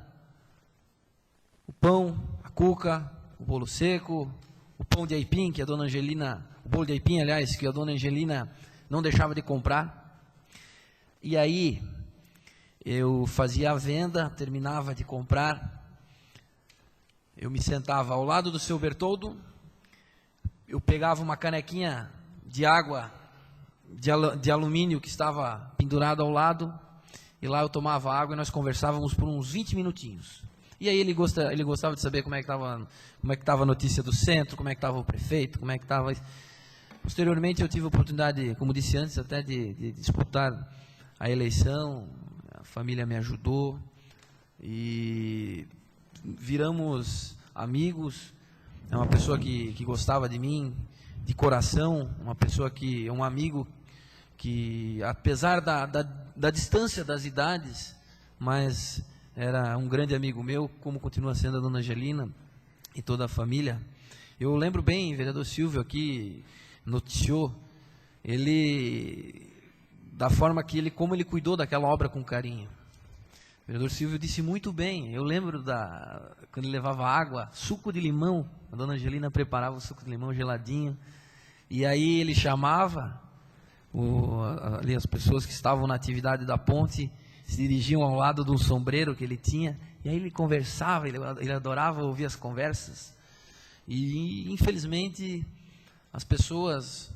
o pão, a cuca, o bolo seco, o pão de aipim, que a dona Angelina, o bolo de aipim, aliás, que a dona Angelina não deixava de comprar. E aí eu fazia a venda, terminava de comprar, eu me sentava ao lado do seu Bertoldo, eu pegava uma canequinha de água de alumínio que estava pendurada ao lado, e lá eu tomava água e nós conversávamos por uns 20 minutinhos. E aí ele gostava de saber como é que estava a notícia do centro, como é que estava o prefeito, como é que estava... Posteriormente eu tive a oportunidade, como disse antes, até de disputar a eleição, a família me ajudou, e viramos amigos. É uma pessoa que gostava de mim, de coração, um amigo que, apesar da distância das idades, mas era um grande amigo meu, como continua sendo a dona Angelina e toda a família. Eu lembro bem, o vereador Silvio aqui noticiou, da forma que como ele cuidou daquela obra com carinho. O vereador Silvio disse muito bem. Eu lembro quando ele levava água, suco de limão, a dona Angelina preparava o suco de limão geladinho, e aí ele chamava ali as pessoas que estavam na atividade da ponte, se dirigiam ao lado de um sombreiro que ele tinha, e aí ele conversava, ele adorava ouvir as conversas. E infelizmente as pessoas,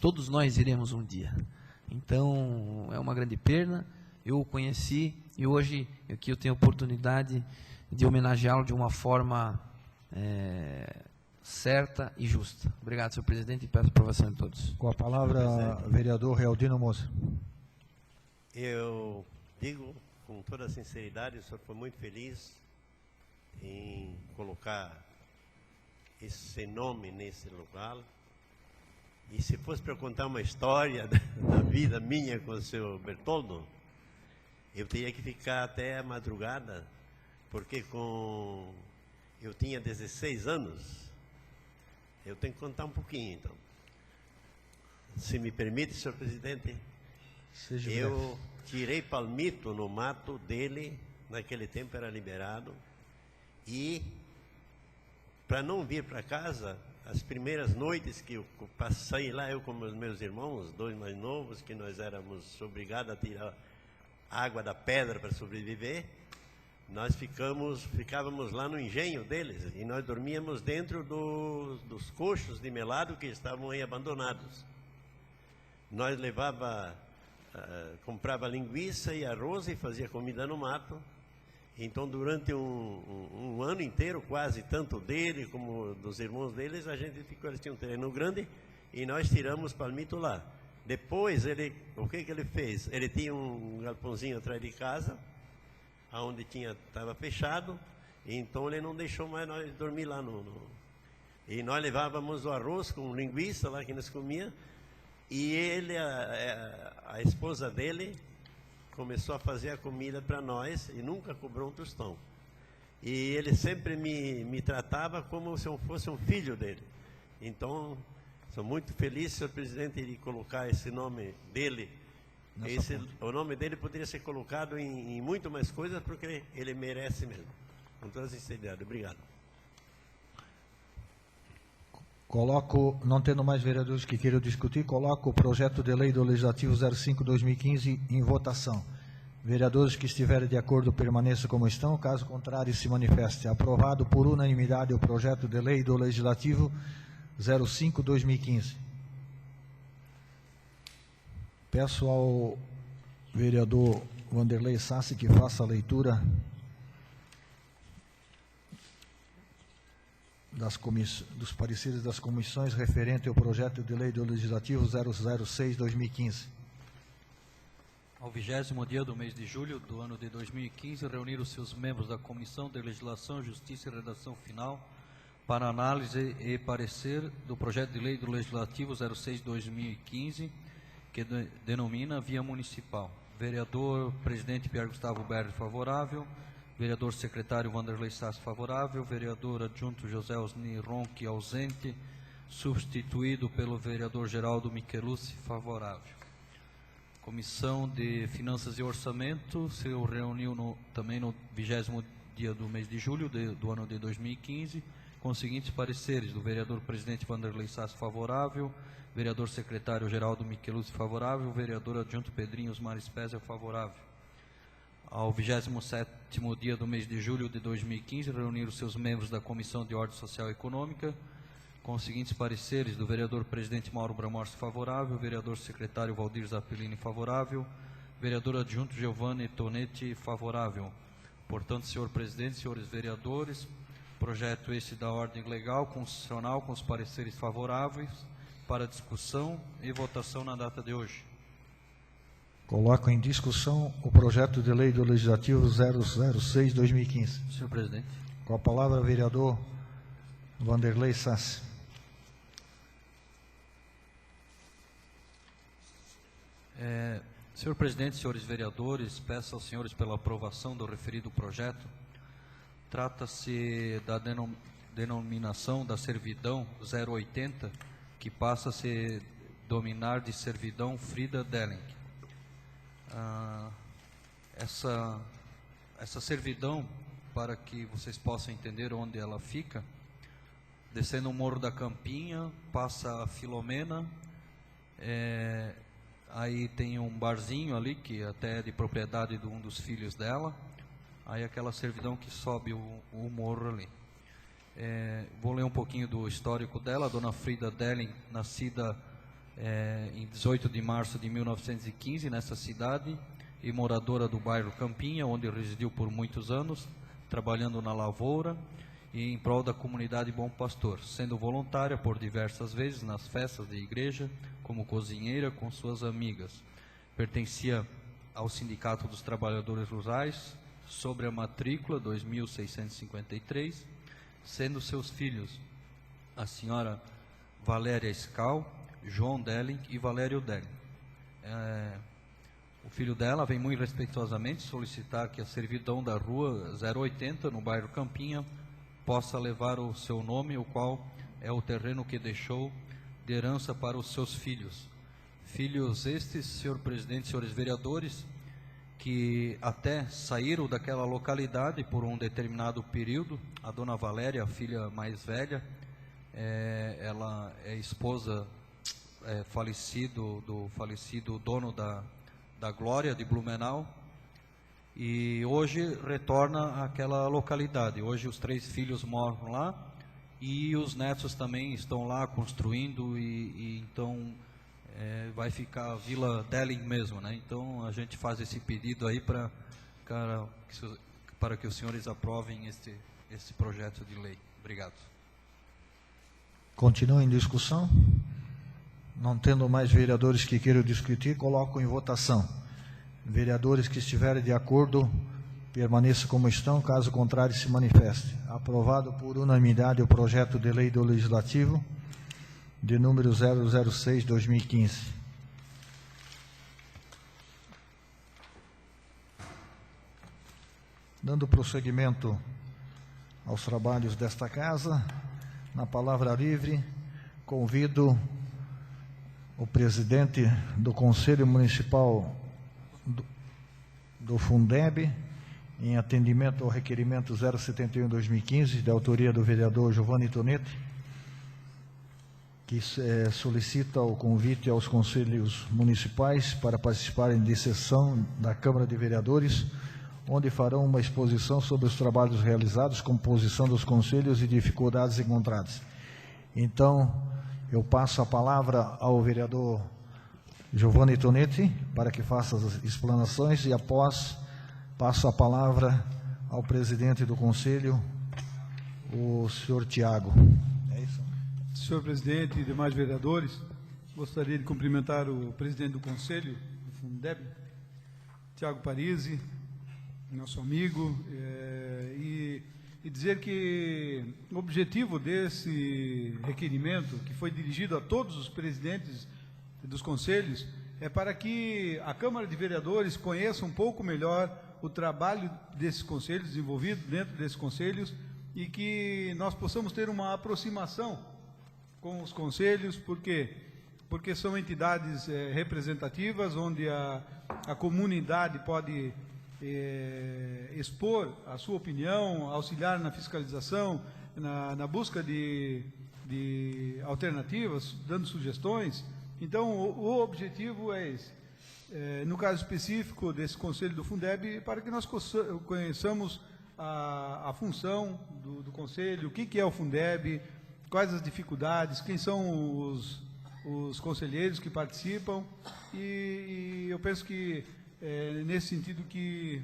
todos nós iremos um dia. Então é uma grande perda. Eu o conheci e hoje aqui eu tenho a oportunidade de homenageá-lo de uma forma certa e justa. Obrigado, senhor presidente, e peço a aprovação de todos. Com a palavra, vereador Realdino Moça. Eu digo com toda a sinceridade, o senhor foi muito feliz em colocar esse nome nesse lugar. E se fosse para contar uma história da vida minha com o seu Bertoldo, eu teria que ficar até a madrugada, porque eu tinha 16 anos. Eu tenho que contar um pouquinho, então. Se me permite, senhor presidente, eu tirei palmito no mato dele, naquele tempo era liberado, e para não vir para casa, as primeiras noites que eu passei lá, eu com os meus irmãos, dois mais novos, que nós éramos obrigados a tirar água da pedra para sobreviver, nós ficávamos lá no engenho deles, e nós dormíamos dentro dos coxos de melado que estavam aí abandonados. Nós comprava linguiça e arroz e fazia comida no mato. Então, durante um ano inteiro, quase, tanto dele como dos irmãos deles, eles tinham um terreno grande e nós tiramos palmito lá. Depois, o que ele fez? Ele tinha um galpãozinho atrás de casa, onde estava fechado, e então ele não deixou mais nós dormir lá. E nós levávamos o arroz com linguiça lá que nós comíamos, e a esposa dele começou a fazer a comida para nós e nunca cobrou um tostão. e ele sempre me tratava como se eu fosse um filho dele. Então, sou muito feliz, senhor presidente, de colocar esse nome dele. O nome dele poderia ser colocado em muito mais coisas, porque ele merece mesmo. Com toda sinceridade. Obrigado. Coloco, não tendo mais vereadores que queiram discutir, coloco o projeto de lei do Legislativo 05/2015 em votação. Vereadores que estiverem de acordo permaneçam como estão, caso contrário se manifeste. Aprovado por unanimidade o projeto de lei do Legislativo 05/2015. Peço ao vereador Wanderley Sassi que faça a leitura dos pareceres das comissões referente ao projeto de lei do Legislativo 006/2015. Ao 20º dia do mês de julho do ano de 2015, reuniram seus membros da Comissão de Legislação, Justiça e Redação Final para análise e parecer do projeto de lei do Legislativo 06/2015, que denomina Via Municipal. Vereador Presidente Pierre Gustavo Berri, favorável. Vereador Secretário Wanderley Sassi, favorável. Vereador Adjunto José Osni Ronchi, ausente, substituído pelo Vereador Geraldo Michelucci, favorável. Comissão de Finanças e Orçamento se reuniu também no 20º dia do mês de julho do ano de 2015, com os seguintes pareceres: do Vereador Presidente Wanderley Sassi, favorável. Vereador Secretário Geraldo Michelucci, favorável. Vereador Adjunto Pedrinho Osmar Spezia, favorável. Ao 27º dia do mês de julho de 2015, reuniram seus membros da Comissão de Ordem Social e Econômica, com os seguintes pareceres: do Vereador Presidente Mauro Bramorce, favorável. Vereador Secretário Valdir Zappellini, favorável. Vereador Adjunto Giovanni Tonetti, favorável. Portanto, senhor Presidente, senhores vereadores, projeto esse da ordem legal, constitucional, com os pareceres favoráveis, para discussão e votação na data de hoje. Coloco em discussão o projeto de lei do Legislativo 006/2015. Senhor Presidente. Com a palavra, vereador Wanderley Sassi. Senhor Presidente, senhores vereadores, peço aos senhores pela aprovação do referido projeto. Trata-se da denominação da servidão 080, que passa a se dominar de servidão Frida Delling. Essa servidão, para que vocês possam entender onde ela fica, descendo o Morro da Campinha, passa a Filomena, aí tem um barzinho ali, que até é de propriedade de um dos filhos dela, aí aquela servidão que sobe o morro ali. Vou ler um pouquinho do histórico dela. A dona Frida Delling, nascida em 18 de março de 1915, nessa cidade, e moradora do bairro Campinha, onde residiu por muitos anos, trabalhando na lavoura e em prol da comunidade Bom Pastor, sendo voluntária por diversas vezes nas festas de igreja, como cozinheira com suas amigas. Pertencia ao Sindicato dos Trabalhadores Rurais, sobre a matrícula 2653, sendo seus filhos a senhora Valéria Scal, João Delling e Valério Delling. O filho dela vem muito respeitosamente solicitar que a servidão da rua 080, no bairro Campinha, possa levar o seu nome, o qual é o terreno que deixou de herança para os seus filhos. Filhos estes, senhor presidente, senhores vereadores, que até saíram daquela localidade por um determinado período. A dona Valéria, a filha mais velha, ela é esposa do falecido dono da Glória de Blumenau, e hoje retorna àquela localidade. Hoje os 3 filhos moram lá e os netos também estão lá construindo, e então vai ficar a Vila Delling mesmo, né? Então a gente faz esse pedido aí para que os senhores aprovem esse projeto de lei. Obrigado. Continua em discussão. Não tendo mais vereadores que queiram discutir, coloco em votação. Vereadores que estiverem de acordo, permaneçam como estão, caso contrário se manifeste. Aprovado por unanimidade o projeto de lei do Legislativo de número 006/2015. Dando prosseguimento aos trabalhos desta casa. Na palavra livre, convido o presidente do Conselho Municipal do Fundeb, em atendimento ao requerimento 071/2015, de autoria do vereador Giovanni Tonetti, que solicita o convite aos conselhos municipais para participarem de sessão da Câmara de Vereadores, onde farão uma exposição sobre os trabalhos realizados, composição dos conselhos e dificuldades encontradas. Então, eu passo a palavra ao vereador Giovanni Tonetti para que faça as explanações e, após, passo a palavra ao presidente do conselho, o senhor Tiago. É isso? Senhor presidente e demais vereadores, gostaria de cumprimentar o presidente do conselho do Fundeb, Tiago Parisi, nosso amigo, e dizer que o objetivo desse requerimento, que foi dirigido a todos os presidentes dos conselhos, é para que a Câmara de Vereadores conheça um pouco melhor o trabalho desses conselhos, desenvolvido dentro desses conselhos, e que nós possamos ter uma aproximação com os conselhos, porque são entidades representativas, onde a comunidade pode expor a sua opinião, auxiliar na fiscalização, na busca de alternativas, dando sugestões. Então, o objetivo é esse. No caso específico desse Conselho do Fundeb, para que nós conheçamos a função do Conselho, o que é o Fundeb, quais as dificuldades, quem são os conselheiros que participam, e eu penso que nesse sentido que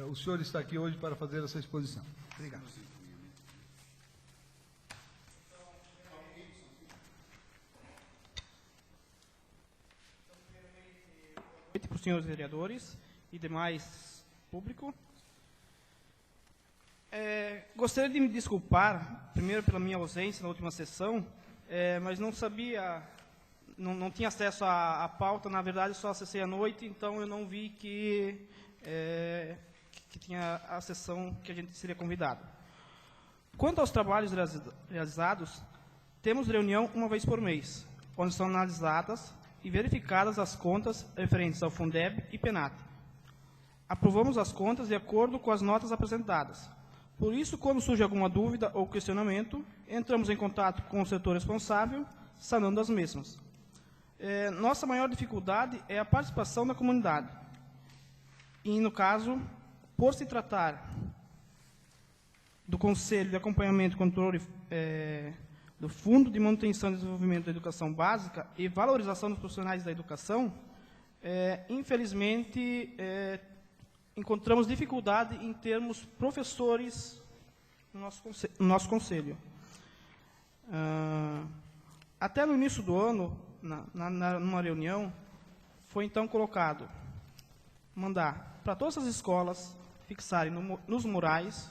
o senhor está aqui hoje para fazer essa exposição. Obrigado. Boa noite para os senhores vereadores e demais público. Gostaria de me desculpar, primeiro pela minha ausência na última sessão, mas não sabia, não tinha acesso à pauta, na verdade só acessei à noite, então eu não vi que tinha a sessão que a gente seria convidado. Quanto aos trabalhos realizados, temos reunião uma vez por mês, onde são analisadas e verificadas as contas referentes ao Fundeb e PENAT. Aprovamos as contas de acordo com as notas apresentadas. Por isso, quando surge alguma dúvida ou questionamento, entramos em contato com o setor responsável, sanando as mesmas. Nossa maior dificuldade é a participação da comunidade. E, no caso, por se tratar do Conselho de Acompanhamento e Controle do Fundo de Manutenção e Desenvolvimento da Educação Básica e Valorização dos Profissionais da Educação, infelizmente, encontramos dificuldade em termos professores no nosso conselho. Até no início do ano, numa reunião, foi então colocado, mandar para todas as escolas fixarem nos murais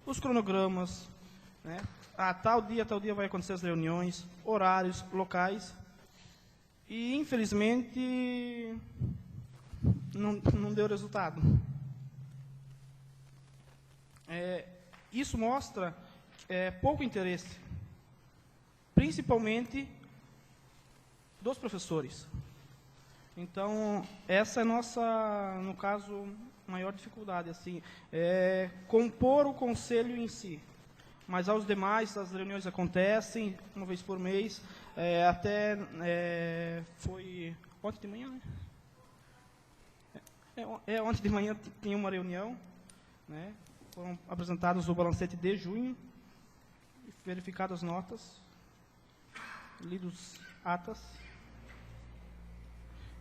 os cronogramas, né? Tal dia vai acontecer as reuniões, horários, locais, e infelizmente não deu resultado. Isso mostra pouco interesse, principalmente dos professores. Então, essa é nossa, no caso, maior dificuldade, assim, compor o conselho em si. Mas aos demais, as reuniões acontecem uma vez por mês, até foi ontem de manhã, né? Ontem de manhã tinha uma reunião, né? Foram apresentados o balancete de junho, verificadas as notas, lidos atas.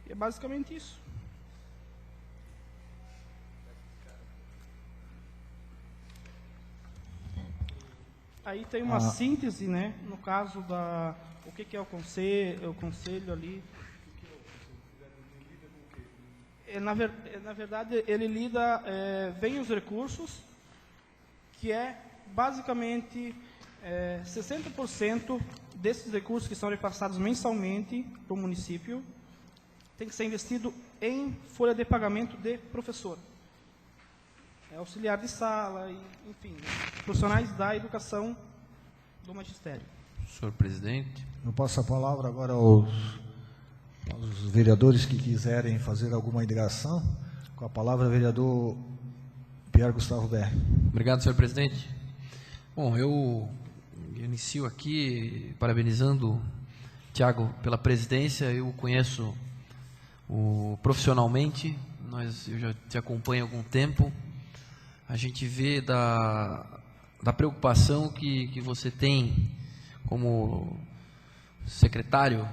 E é basicamente isso. Aí tem uma síntese, né? No caso da o que é o conselho ali. Na verdade, ele lida, vem os recursos, que é basicamente 60% desses recursos que são repassados mensalmente para o município tem que ser investido em folha de pagamento de professor. auxiliar de sala, enfim, profissionais da educação do magistério. Senhor presidente. Eu passo a palavra agora aos vereadores que quiserem fazer alguma indagação. Com a palavra, o vereador Pierre Gustavo Berri. Obrigado, senhor presidente. Bom, eu inicio aqui parabenizando Tiago pela presidência. Eu conheço profissionalmente, eu já te acompanho há algum tempo. A gente vê da preocupação que você tem como secretário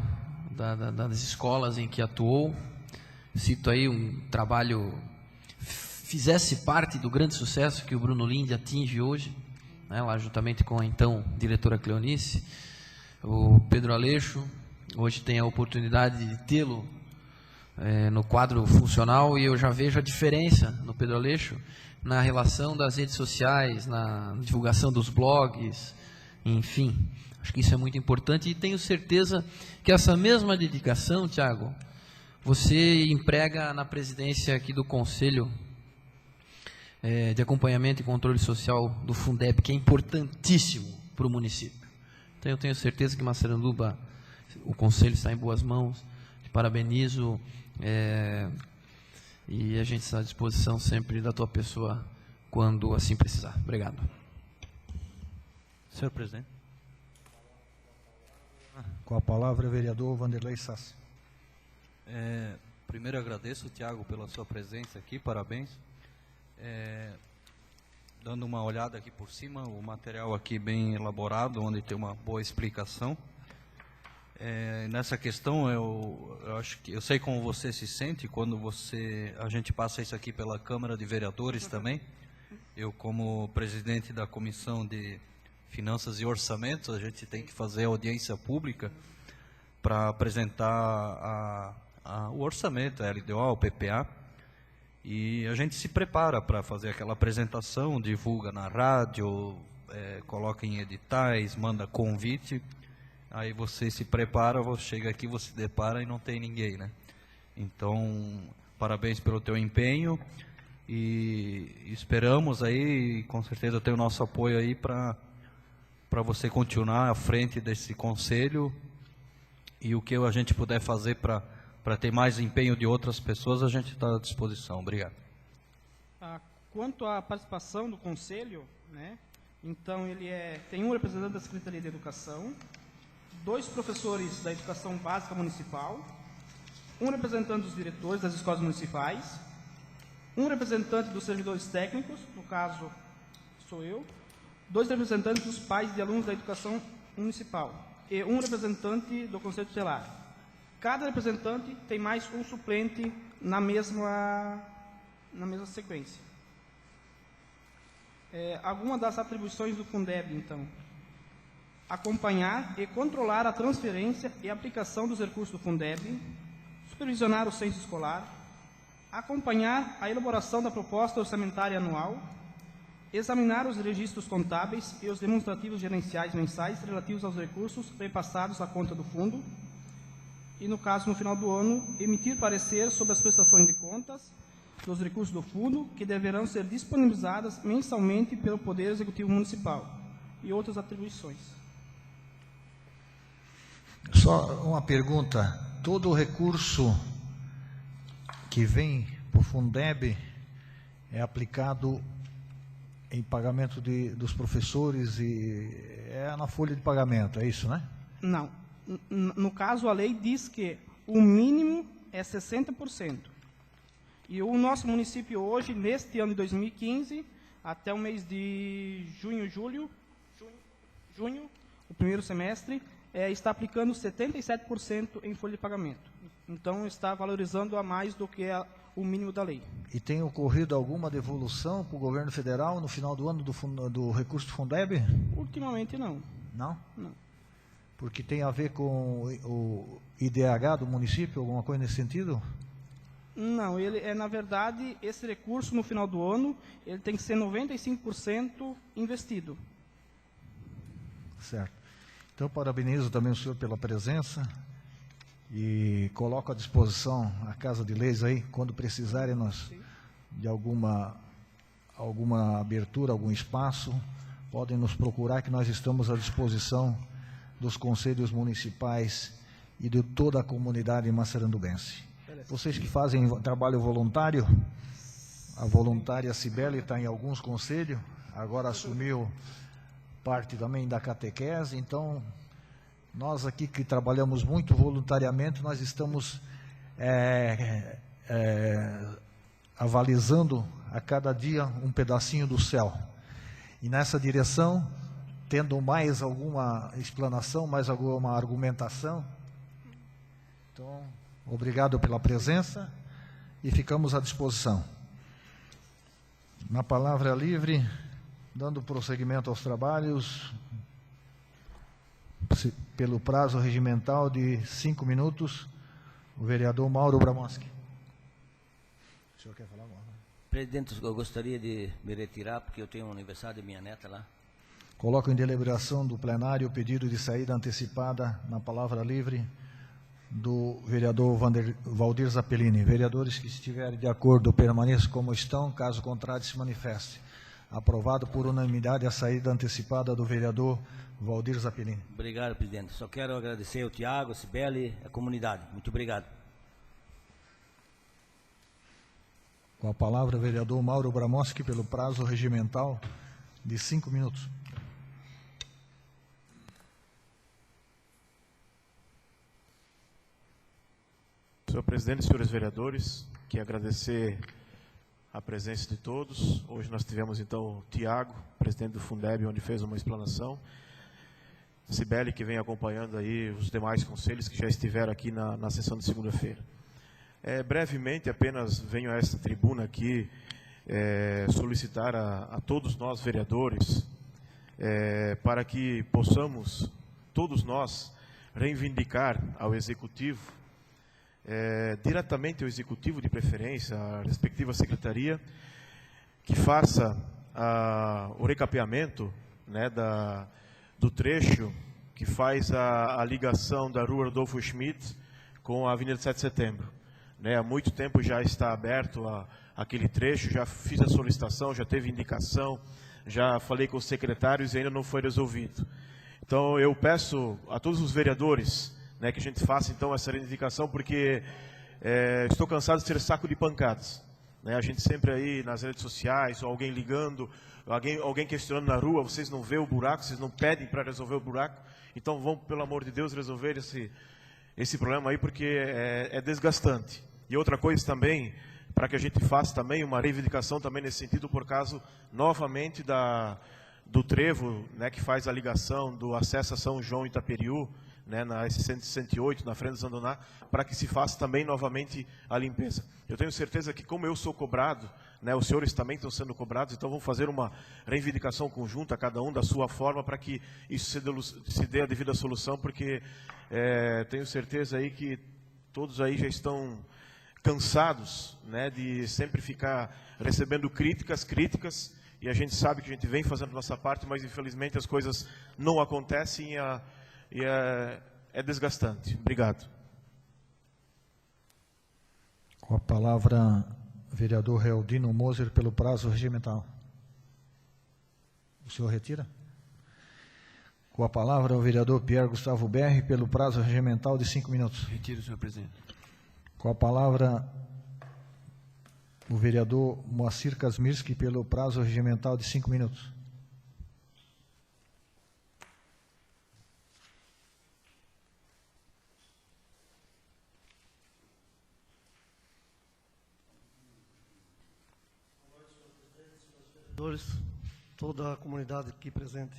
das escolas em que atuou. Cito aí um trabalho, fizesse parte do grande sucesso que o Bruno Linde atinge hoje, né, lá juntamente com a então diretora Cleonice. O Pedro Aleixo, hoje tem a oportunidade de tê-lo no quadro funcional, e eu já vejo a diferença no Pedro Aleixo na relação das redes sociais, na divulgação dos blogs, enfim. Acho que isso é muito importante, e tenho certeza que essa mesma dedicação, Tiago, você emprega na presidência aqui do Conselho de Acompanhamento e Controle Social do Fundeb, que é importantíssimo para o município. Então eu tenho certeza que Massaranduba, o Conselho está em boas mãos. Te parabenizo, e a gente está à disposição sempre da tua pessoa quando assim precisar. Obrigado. Senhor presidente. Com a palavra, o vereador Vanderlei Sassi. Primeiro agradeço, Tiago, pela sua presença aqui, parabéns. Dando uma olhada aqui por cima, o material aqui bem elaborado, onde tem uma boa explicação. Nessa questão, eu acho que eu sei como você se sente quando a gente passa isso aqui pela Câmara de Vereadores também. Eu, como presidente da Comissão de Finanças e Orçamentos, a gente tem que fazer audiência pública para apresentar o orçamento, a LDO, o PPA, e a gente se prepara para fazer aquela apresentação, divulga na rádio, coloca em editais, manda convite, aí você se prepara, você chega aqui, você se depara e não tem ninguém, né? Então, parabéns pelo teu empenho, e esperamos aí, com certeza tem o nosso apoio aí para você continuar à frente desse conselho, e o que a gente puder fazer para ter mais empenho de outras pessoas, a gente está à disposição. Obrigado. Quanto à participação do conselho, né, então ele tem um representante da Secretaria de Educação, 2 professores da Educação Básica Municipal, um representante dos diretores das escolas municipais, um representante dos servidores técnicos, no caso sou eu, 2 representantes dos pais de alunos da educação municipal e um representante do Conselho Tutelar. Cada representante tem mais um suplente na mesma sequência. Algumas das atribuições do Fundeb, então: acompanhar e controlar a transferência e aplicação dos recursos do Fundeb, supervisionar o censo escolar, acompanhar a elaboração da proposta orçamentária anual, examinar os registros contábeis e os demonstrativos gerenciais mensais relativos aos recursos repassados à conta do fundo e, no caso, no final do ano, emitir parecer sobre as prestações de contas dos recursos do fundo, que deverão ser disponibilizadas mensalmente pelo Poder Executivo Municipal, e outras atribuições. Só uma pergunta: todo o recurso que vem para o Fundeb é aplicado em pagamento dos professores e na folha de pagamento, é isso, né? Não. No caso, a lei diz que o mínimo é 60%. E o nosso município hoje, neste ano de 2015, até o mês de junho, o primeiro semestre, está aplicando 77% em folha de pagamento. Então, está valorizando a mais do que o mínimo da lei. E tem ocorrido alguma devolução para o governo federal no final do ano do recurso do Fundeb? Ultimamente, não. Não? Não. Porque tem a ver com o IDH do município, alguma coisa nesse sentido? Não, na verdade, esse recurso no final do ano, ele tem que ser 95% investido. Certo. Então, parabenizo também o senhor pela presença e coloco à disposição a Casa de Leis aí, quando precisarem de alguma alguma abertura, algum espaço, podem nos procurar, que nós estamos à disposição dos conselhos municipais e de toda a comunidade macerandubense. Vocês que fazem trabalho voluntário, a voluntária Cibele está em alguns conselhos, agora assumiu parte também da catequese, então nós aqui que trabalhamos muito voluntariamente, nós estamos avalizando a cada dia um pedacinho do céu. E nessa direção, tendo mais alguma explanação, mais alguma argumentação, então, obrigado pela presença e ficamos à disposição. Na palavra livre, dando prosseguimento aos trabalhos, pelo prazo regimental de 5 minutos, o vereador Mauro Bramoski. O senhor quer falar, Mauro? Presidente, eu gostaria de me retirar, porque eu tenho um aniversário de minha neta lá. Coloco em deliberação do plenário o pedido de saída antecipada, na palavra livre, do vereador Valdir Zappellini. Vereadores que estiverem de acordo permaneçam como estão, caso contrário se manifeste. Aprovado por unanimidade a saída antecipada do vereador Valdir Zappellini. Obrigado, presidente. Só quero agradecer ao Tiago, a Cibele e a comunidade. Muito obrigado. Com a palavra o vereador Mauro Bramoski, pelo prazo regimental de 5 minutos. Senhor presidente, senhores vereadores, quero agradecer a presença de todos. Hoje nós tivemos, então, o Tiago, presidente do Fundeb, onde fez uma explanação. Cibele, que vem acompanhando aí os demais conselhos que já estiveram aqui na sessão de segunda-feira. Brevemente, apenas venho a esta tribuna aqui solicitar a todos nós, vereadores, para que possamos, todos nós, reivindicar ao Executivo, diretamente ao Executivo de preferência, a respectiva secretaria, que faça o recapeamento, né, do trecho que faz a ligação da rua Rodolfo Schmidt com a Avenida 7 de Setembro. Há muito tempo já está aberto aquele trecho, já fiz a solicitação, já teve indicação, já falei com os secretários e ainda não foi resolvido. Então eu peço a todos os vereadores, né, que a gente faça então essa reivindicação, porque estou cansado de ser saco de pancadas. A gente sempre aí nas redes sociais, ou alguém ligando, alguém questionando na rua, vocês não vê o buraco, vocês não pedem para resolver o buraco, então vão, pelo amor de Deus, resolver esse problema aí, porque é desgastante. E outra coisa também, para que a gente faça também uma reivindicação também nesse sentido, por causa, novamente, do trevo, né, que faz a ligação do acesso a São João e Itaperiú, né, na S-108, na frente do Zandoná, para que se faça também novamente a limpeza. Eu tenho certeza que, como eu sou cobrado, né, os senhores também estão sendo cobrados, então vamos fazer uma reivindicação conjunta, cada um da sua forma, para que isso se dê a devida solução, porque tenho certeza aí que todos aí já estão cansados, né, de sempre ficar recebendo críticas, e a gente sabe que a gente vem fazendo a nossa parte, mas infelizmente as coisas não acontecem e é desgastante. Obrigado. Com a palavra, vereador Realdino Moser, pelo prazo regimental. O senhor retira? Com a palavra, o vereador Pierre Gustavo Berri, pelo prazo regimental de 5 minutos. Retiro, senhor presidente. Com a palavra, o vereador Moacir Kazmirski, pelo prazo regimental de 5 minutos. Toda a comunidade aqui presente.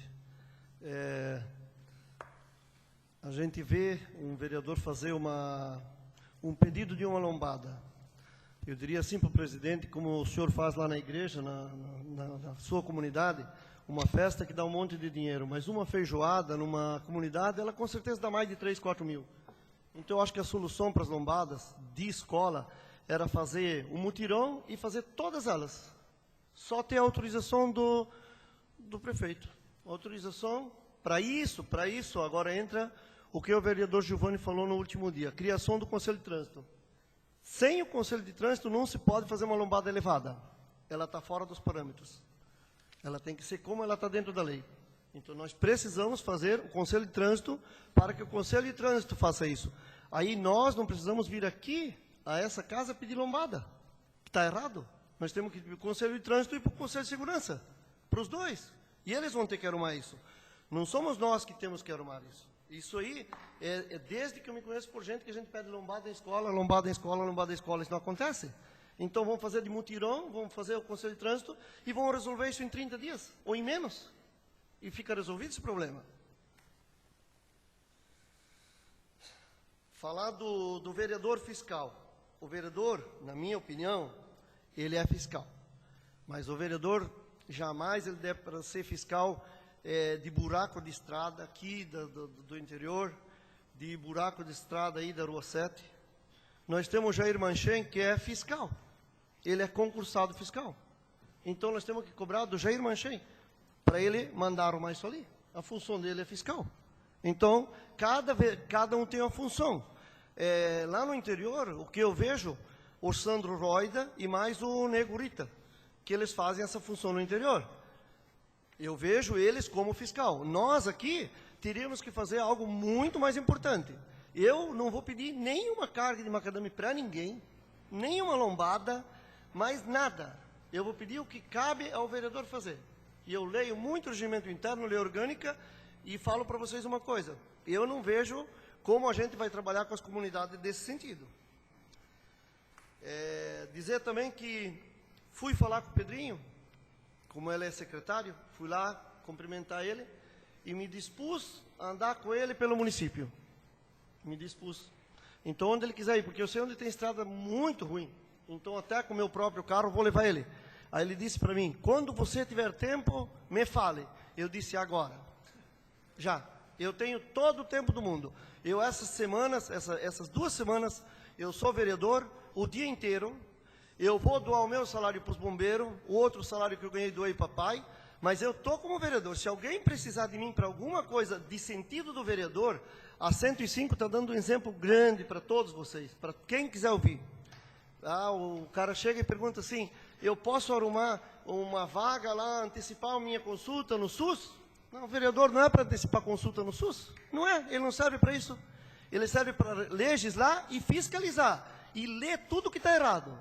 A gente vê um vereador fazer um pedido de uma lombada. Eu diria assim para o presidente, como o senhor faz lá na igreja, na sua comunidade, uma festa que dá um monte de dinheiro, mas uma feijoada numa comunidade, ela com certeza dá mais de 3, 4 mil. Então eu acho que a solução para as lombadas de escola era fazer um mutirão e fazer todas elas. Só ter a autorização do prefeito. Autorização para isso, agora entra o que o vereador Giovanni falou no último dia, criação do Conselho de Trânsito. Sem o Conselho de Trânsito não se pode fazer uma lombada elevada. ela está fora dos parâmetros. Ela tem que ser como ela está dentro da lei. Então, nós precisamos fazer o Conselho de Trânsito para que o Conselho de Trânsito faça isso. Aí, nós não precisamos vir aqui, a essa casa, pedir lombada. Está errado. Nós temos que ir para o Conselho de Trânsito e para o Conselho de Segurança. Para os dois. E eles vão ter que arrumar isso. Não somos nós que temos que arrumar isso. Isso aí, é desde que eu me conheço por gente que a gente pede lombada em escola, lombada em escola, lombada em escola. Isso não acontece. Então, vamos fazer de mutirão, vamos fazer o Conselho de Trânsito e vamos resolver isso em 30 dias, ou em menos. E fica resolvido esse problema. Falar do vereador fiscal. O vereador, na minha opinião, ele é fiscal. Mas o vereador, jamais ele deve para ser fiscal de buraco de estrada aqui do interior, de buraco de estrada aí da Rua 7. Nós temos o Jair Manchen, que é fiscal. Ele é concursado fiscal. Então, nós temos que cobrar do Jair Manchen para ele mandar arrumar isso ali. A função dele é fiscal. Então, cada um tem uma função. Lá no interior, o que eu vejo, o Sandro Roida e mais o Nego Rita, que eles fazem essa função no interior. Eu vejo eles como fiscal. Nós aqui teríamos que fazer algo muito mais importante. Eu não vou pedir nenhuma carga de macadame para ninguém, nenhuma lombada, mais nada. Eu vou pedir o que cabe ao vereador fazer. E eu leio muito regimento interno, leio orgânica, e falo para vocês uma coisa. Eu não vejo como a gente vai trabalhar com as comunidades desse sentido. Dizer também que fui falar com o Pedrinho, como ele é secretário, fui lá cumprimentar ele, e me dispus a andar com ele pelo município. Me dispus. Então, onde ele quiser ir, porque eu sei onde tem estrada muito ruim. Então, até com o meu próprio carro, vou levar ele. Aí ele disse para mim, quando você tiver tempo, me fale. Eu disse, agora. Já. Eu tenho todo o tempo do mundo. Eu, essas 2 semanas, eu sou vereador o dia inteiro. Eu vou doar o meu salário para os bombeiros, o outro salário que eu ganhei doei para papai, mas eu estou como vereador. Se alguém precisar de mim para alguma coisa de sentido do vereador, a 105 está dando um exemplo grande para todos vocês, para quem quiser ouvir. O cara chega e pergunta assim, eu posso arrumar uma vaga lá, antecipar a minha consulta no SUS? Não, o vereador não é para antecipar consulta no SUS. Não é, ele não serve para isso. Ele serve para legislar e fiscalizar. E ler tudo que está errado.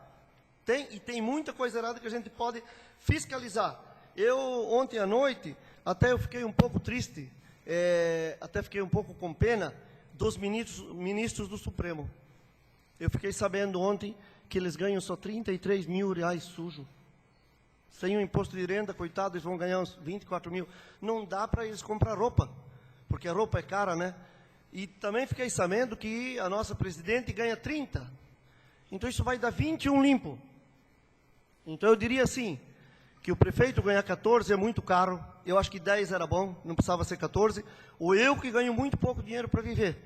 Tem muita coisa errada que a gente pode fiscalizar. Eu, ontem à noite, até eu fiquei um pouco triste, até fiquei um pouco com pena dos ministros do Supremo. Eu fiquei sabendo ontem que eles ganham só 33 mil reais sujo. Sem o imposto de renda, coitado, eles vão ganhar uns 24 mil. Não dá para eles comprar roupa, porque a roupa é cara, né? E também fiquei sabendo que a nossa presidente ganha 30. Então isso vai dar 21 limpo. Então eu diria assim, que o prefeito ganhar 14 é muito caro. Eu acho que 10 era bom, não precisava ser 14. Ou eu que ganho muito pouco dinheiro para viver.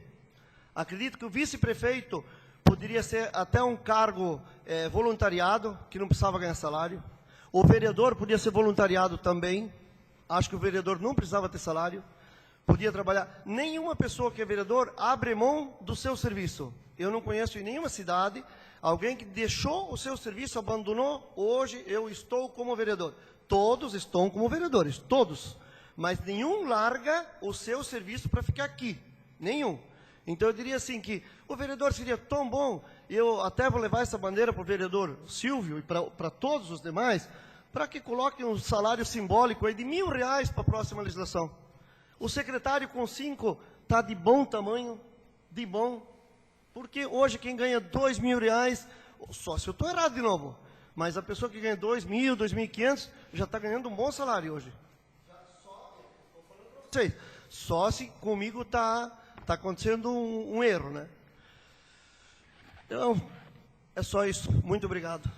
Acredito que o vice-prefeito poderia ser até um cargo voluntariado, que não precisava ganhar salário. O vereador podia ser voluntariado também. Acho que o vereador não precisava ter salário. Podia trabalhar. Nenhuma pessoa que é vereador abre mão do seu serviço. Eu não conheço em nenhuma cidade alguém que deixou o seu serviço, abandonou. Hoje eu estou como vereador. Todos estão como vereadores, todos. Mas nenhum larga o seu serviço para ficar aqui. Nenhum. Então eu diria assim que o vereador seria tão bom, eu até vou levar essa bandeira para o vereador Silvio e para todos os demais, para que coloquem um salário simbólico aí de R$1.000 para a próxima legislação. O secretário com 5 está de bom tamanho, de bom, porque hoje quem ganha R$2.000, só se eu estou errado de novo, mas a pessoa que ganha R$2.000, R$2.500, já está ganhando um bom salário hoje. Só se comigo está acontecendo um erro, né? Então, é só isso. Muito obrigado.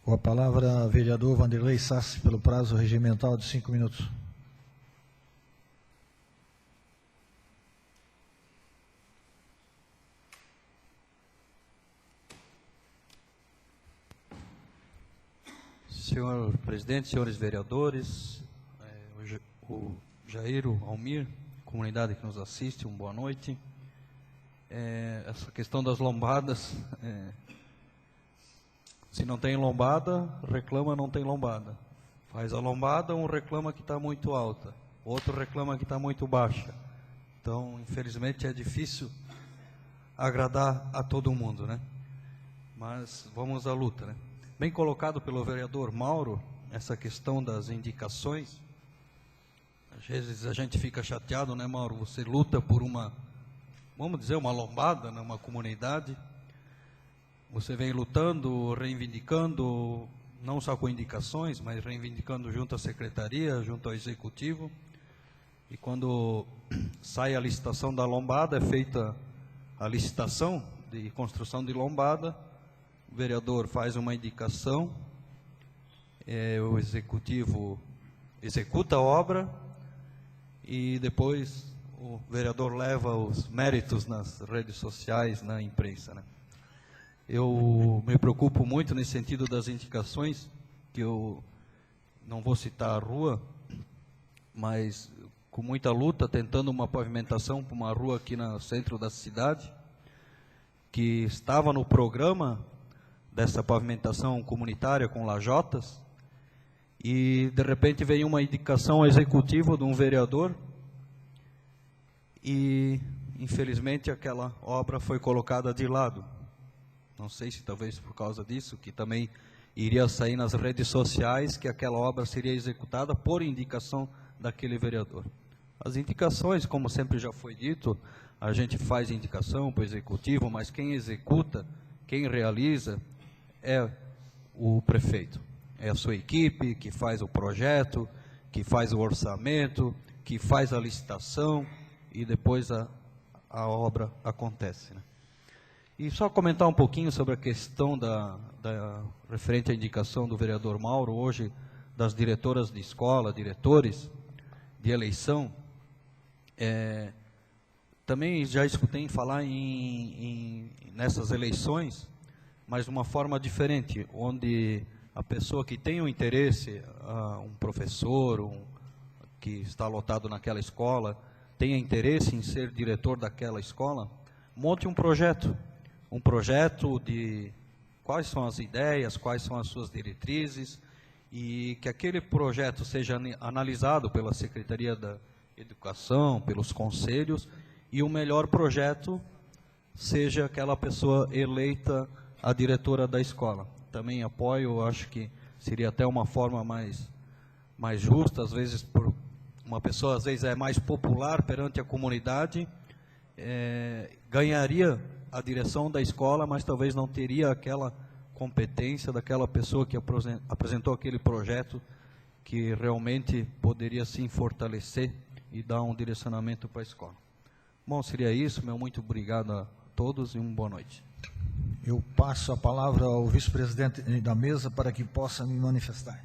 Com a palavra, vereador Vanderlei Sassi, pelo prazo regimental de 5 minutos. Senhor presidente, senhores vereadores, o Jair, o Almir, comunidade que nos assiste, boa noite. essa questão das lombadas, se não tem lombada, reclama não tem lombada. Faz a lombada, um reclama que está muito alta, outro reclama que está muito baixa. Então, infelizmente, é difícil agradar a todo mundo, né? Mas vamos à luta, né? Bem colocado pelo vereador Mauro, essa questão das indicações. Às vezes a gente fica chateado, né, Mauro? Você luta por uma, vamos dizer, uma lombada, né, uma comunidade. Você vem lutando, reivindicando, não só com indicações, mas reivindicando junto à secretaria, junto ao executivo. E quando sai a licitação da lombada, é feita a licitação de construção de lombada, o vereador faz uma indicação, o executivo executa a obra e depois o vereador leva os méritos nas redes sociais, na imprensa, né? Eu me preocupo muito nesse sentido das indicações, que eu não vou citar a rua, mas com muita luta, tentando uma pavimentação para uma rua aqui no centro da cidade, que estava no programa dessa pavimentação comunitária com lajotas, e de repente veio uma indicação executiva de um vereador, e infelizmente aquela obra foi colocada de lado. Não sei se talvez por causa disso, que também iria sair nas redes sociais que aquela obra seria executada por indicação daquele vereador. As indicações, como sempre já foi dito, a gente faz indicação para o executivo, mas quem executa, quem realiza é o prefeito. É a sua equipe que faz o projeto, que faz o orçamento, que faz a licitação e depois a obra acontece, né? E só comentar um pouquinho sobre a questão referente à indicação do vereador Mauro, hoje, das diretoras de escola, diretores de eleição. Também já escutei falar nessas eleições, mas de uma forma diferente, onde a pessoa que tem um interesse, um professor, que está lotado naquela escola, tenha interesse em ser diretor daquela escola, monte um projeto de quais são as ideias, quais são as suas diretrizes, e que aquele projeto seja analisado pela Secretaria da Educação, pelos conselhos, e o melhor projeto seja aquela pessoa eleita a diretora da escola. Também apoio, acho que seria até uma forma mais justa, às vezes uma pessoa às vezes é mais popular perante a comunidade, ganharia a direção da escola, mas talvez não teria aquela competência daquela pessoa que apresentou aquele projeto, que realmente poderia sim fortalecer e dar um direcionamento para a escola. Bom, seria isso. Meu muito obrigado a todos e uma boa noite. Eu passo a palavra ao vice-presidente da mesa para que possa me manifestar.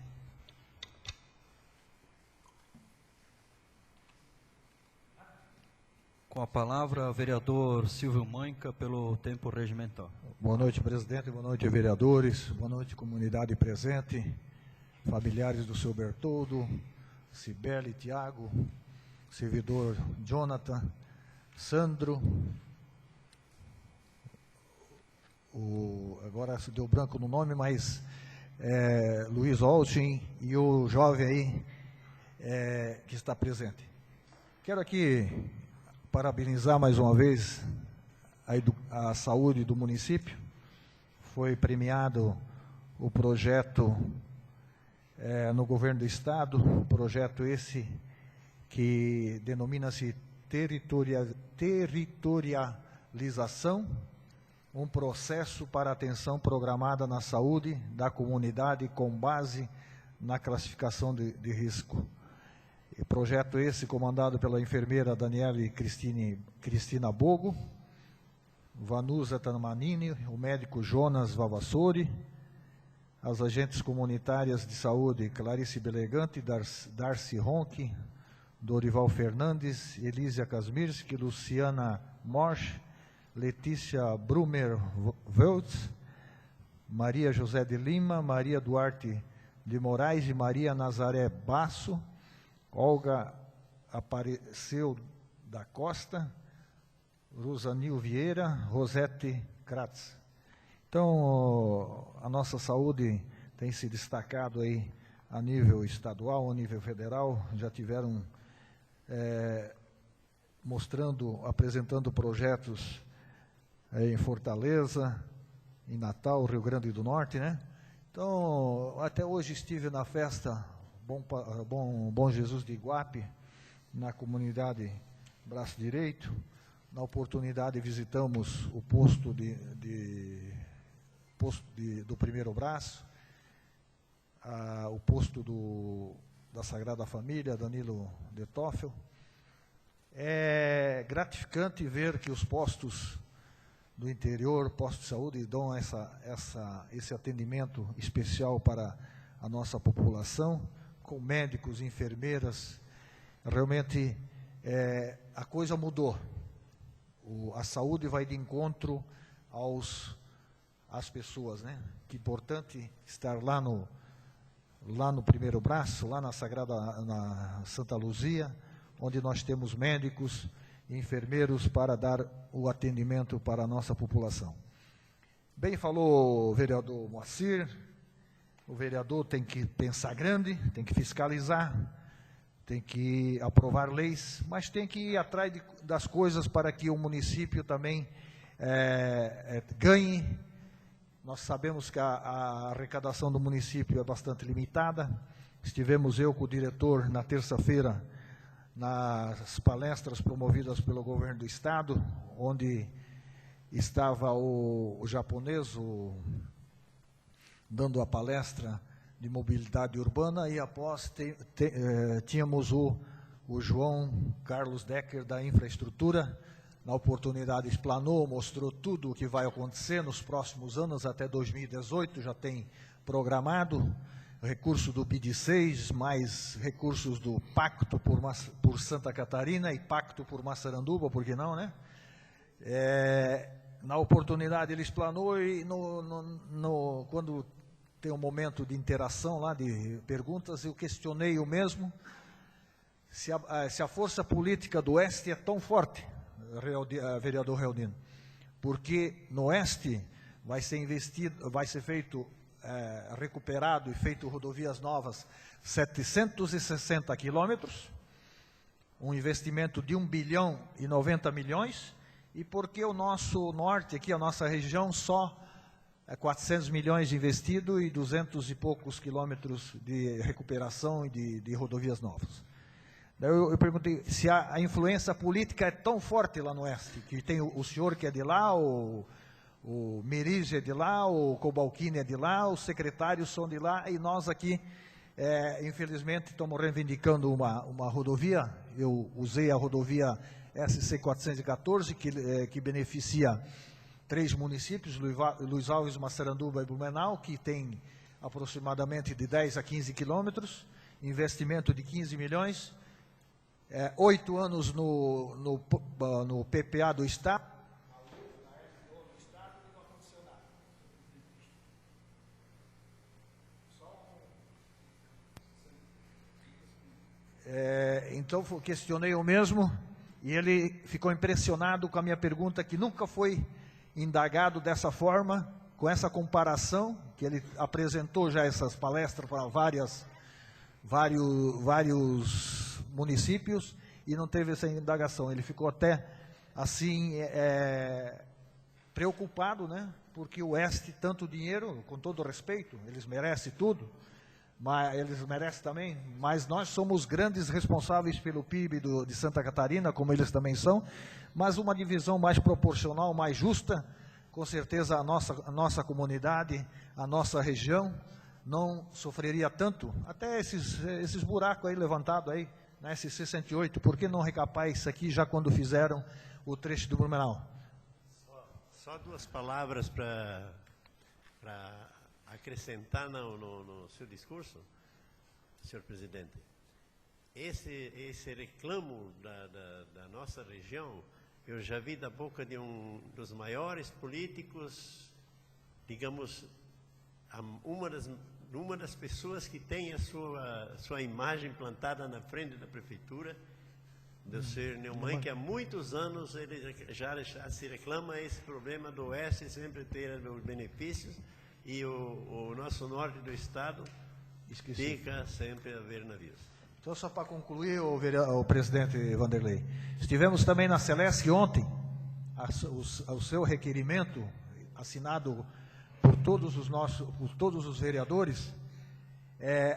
Com a palavra, vereador Silvio Manca, pelo tempo regimental. Boa noite, presidente. Boa noite, vereadores. Boa noite, comunidade presente, familiares do seu Bertoldo, Cibele, Tiago, servidor Jonathan, Sandro, agora se deu branco no nome, mas Luiz Olchin e o jovem aí que está presente. Quero aqui parabenizar mais uma vez a saúde do município. Foi premiado o projeto no governo do estado, projeto esse que denomina-se territorialização, um processo para atenção programada na saúde da comunidade com base na classificação de risco. E projeto esse comandado pela enfermeira Daniele Cristina Bogo, Vanusa Tamanini, o médico Jonas Vavassori, as agentes comunitárias de saúde Clarice Belegante, Darcy Ronque, Dorival Fernandes, Elísia Kasmirski, Luciana Morsch, Letícia Brumer-Veltz, Maria José de Lima, Maria Duarte de Moraes e Maria Nazaré Basso, Olga Apareceu da Costa, Rosanil Vieira, Rosete Kratz. Então, a nossa saúde tem se destacado aí a nível estadual, a nível federal, já tiveram apresentando projetos em Fortaleza, em Natal, Rio Grande do Norte, né? Então, até hoje estive na festa Bom Jesus de Iguape, na comunidade Braço Direito. Na oportunidade visitamos o posto do Primeiro Braço, o posto da Sagrada Família, Danilo de Toffel. É gratificante ver que os postos do interior, postos de saúde, dão esse atendimento especial para a nossa população, com médicos, enfermeiras. Realmente a coisa mudou. A saúde vai de encontro às pessoas, né? Que é importante estar lá no Primeiro Braço, lá na Santa Luzia, onde nós temos médicos e enfermeiros para dar o atendimento para a nossa população. Bem falou o vereador Moacir, o vereador tem que pensar grande, tem que fiscalizar, tem que aprovar leis, mas tem que ir atrás das coisas para que o município também ganhe. Nós sabemos que a arrecadação do município é bastante limitada. Estivemos eu com o diretor na terça-feira nas palestras promovidas pelo governo do estado, onde estava o japonês dando a palestra de mobilidade urbana, e após tínhamos o João Carlos Decker da infraestrutura. Na oportunidade explanou, mostrou tudo o que vai acontecer nos próximos anos, até 2018, já tem programado, recurso do BID6, mais recursos do Pacto por Santa Catarina e Pacto por Massaranduba, por que não, né? Na oportunidade ele explanou, e quando tem um momento de interação lá, de perguntas, eu questionei o mesmo, se a força política do Oeste é tão forte, vereador Realdino, porque no Oeste vai ser feito, recuperado e feito rodovias novas, 760 quilômetros, um investimento de 1,090 bilhão, e porque o nosso norte aqui, a nossa região, só 400 milhões investido e 200 e poucos quilômetros de recuperação e de rodovias novas. Daí eu perguntei se a influência política é tão forte lá no Oeste, que tem o senhor que é de lá, o Merige é de lá, o Cobalcini é de lá, os secretários são de lá, e nós aqui, infelizmente, estamos reivindicando uma rodovia. Eu usei a rodovia SC 414, que beneficia 3 municípios, Luiz Alves, Massaranduba e Blumenau, que tem aproximadamente de 10 a 15 quilômetros, investimento de 15 milhões, 8 anos no PPA do Estado. Então questionei o mesmo, e ele ficou impressionado com a minha pergunta, que nunca foi indagado dessa forma, com essa comparação, que ele apresentou já essas palestras para vários municípios, e não teve essa indagação. Ele ficou até assim preocupado, né? Porque o Oeste, tanto dinheiro, com todo respeito, eles merecem tudo, mas eles merecem também, mas nós somos grandes responsáveis pelo PIB de Santa Catarina, como eles também são, mas uma divisão mais proporcional, mais justa, com certeza a nossa comunidade, a nossa região, não sofreria tanto. Até esses buracos aí levantados aí, na SC 108, por que não recapar isso aqui já quando fizeram o trecho do Blumenau? Só 2 palavras para acrescentar no seu discurso, senhor presidente. Esse reclamo da nossa região, eu já vi da boca de um dos maiores políticos, digamos, uma das pessoas que tem a sua imagem plantada na frente da prefeitura, do Sr. Neumann, que há muitos anos ele já se reclama esse problema do Oeste sempre ter os benefícios e o nosso norte do Estado fica sempre a ver navios. Então, só para concluir, o presidente Vanderlei, estivemos também na Celesc ontem, o seu requerimento, assinado por todos os vereadores,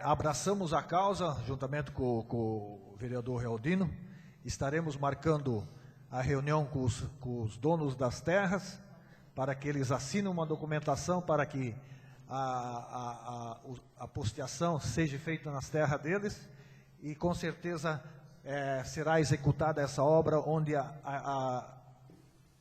abraçamos a causa, juntamente com o vereador Realdino, estaremos marcando a reunião com os donos das terras, para que eles assinem uma documentação para que a posteação seja feita nas terras deles, e com certeza será executada essa obra, onde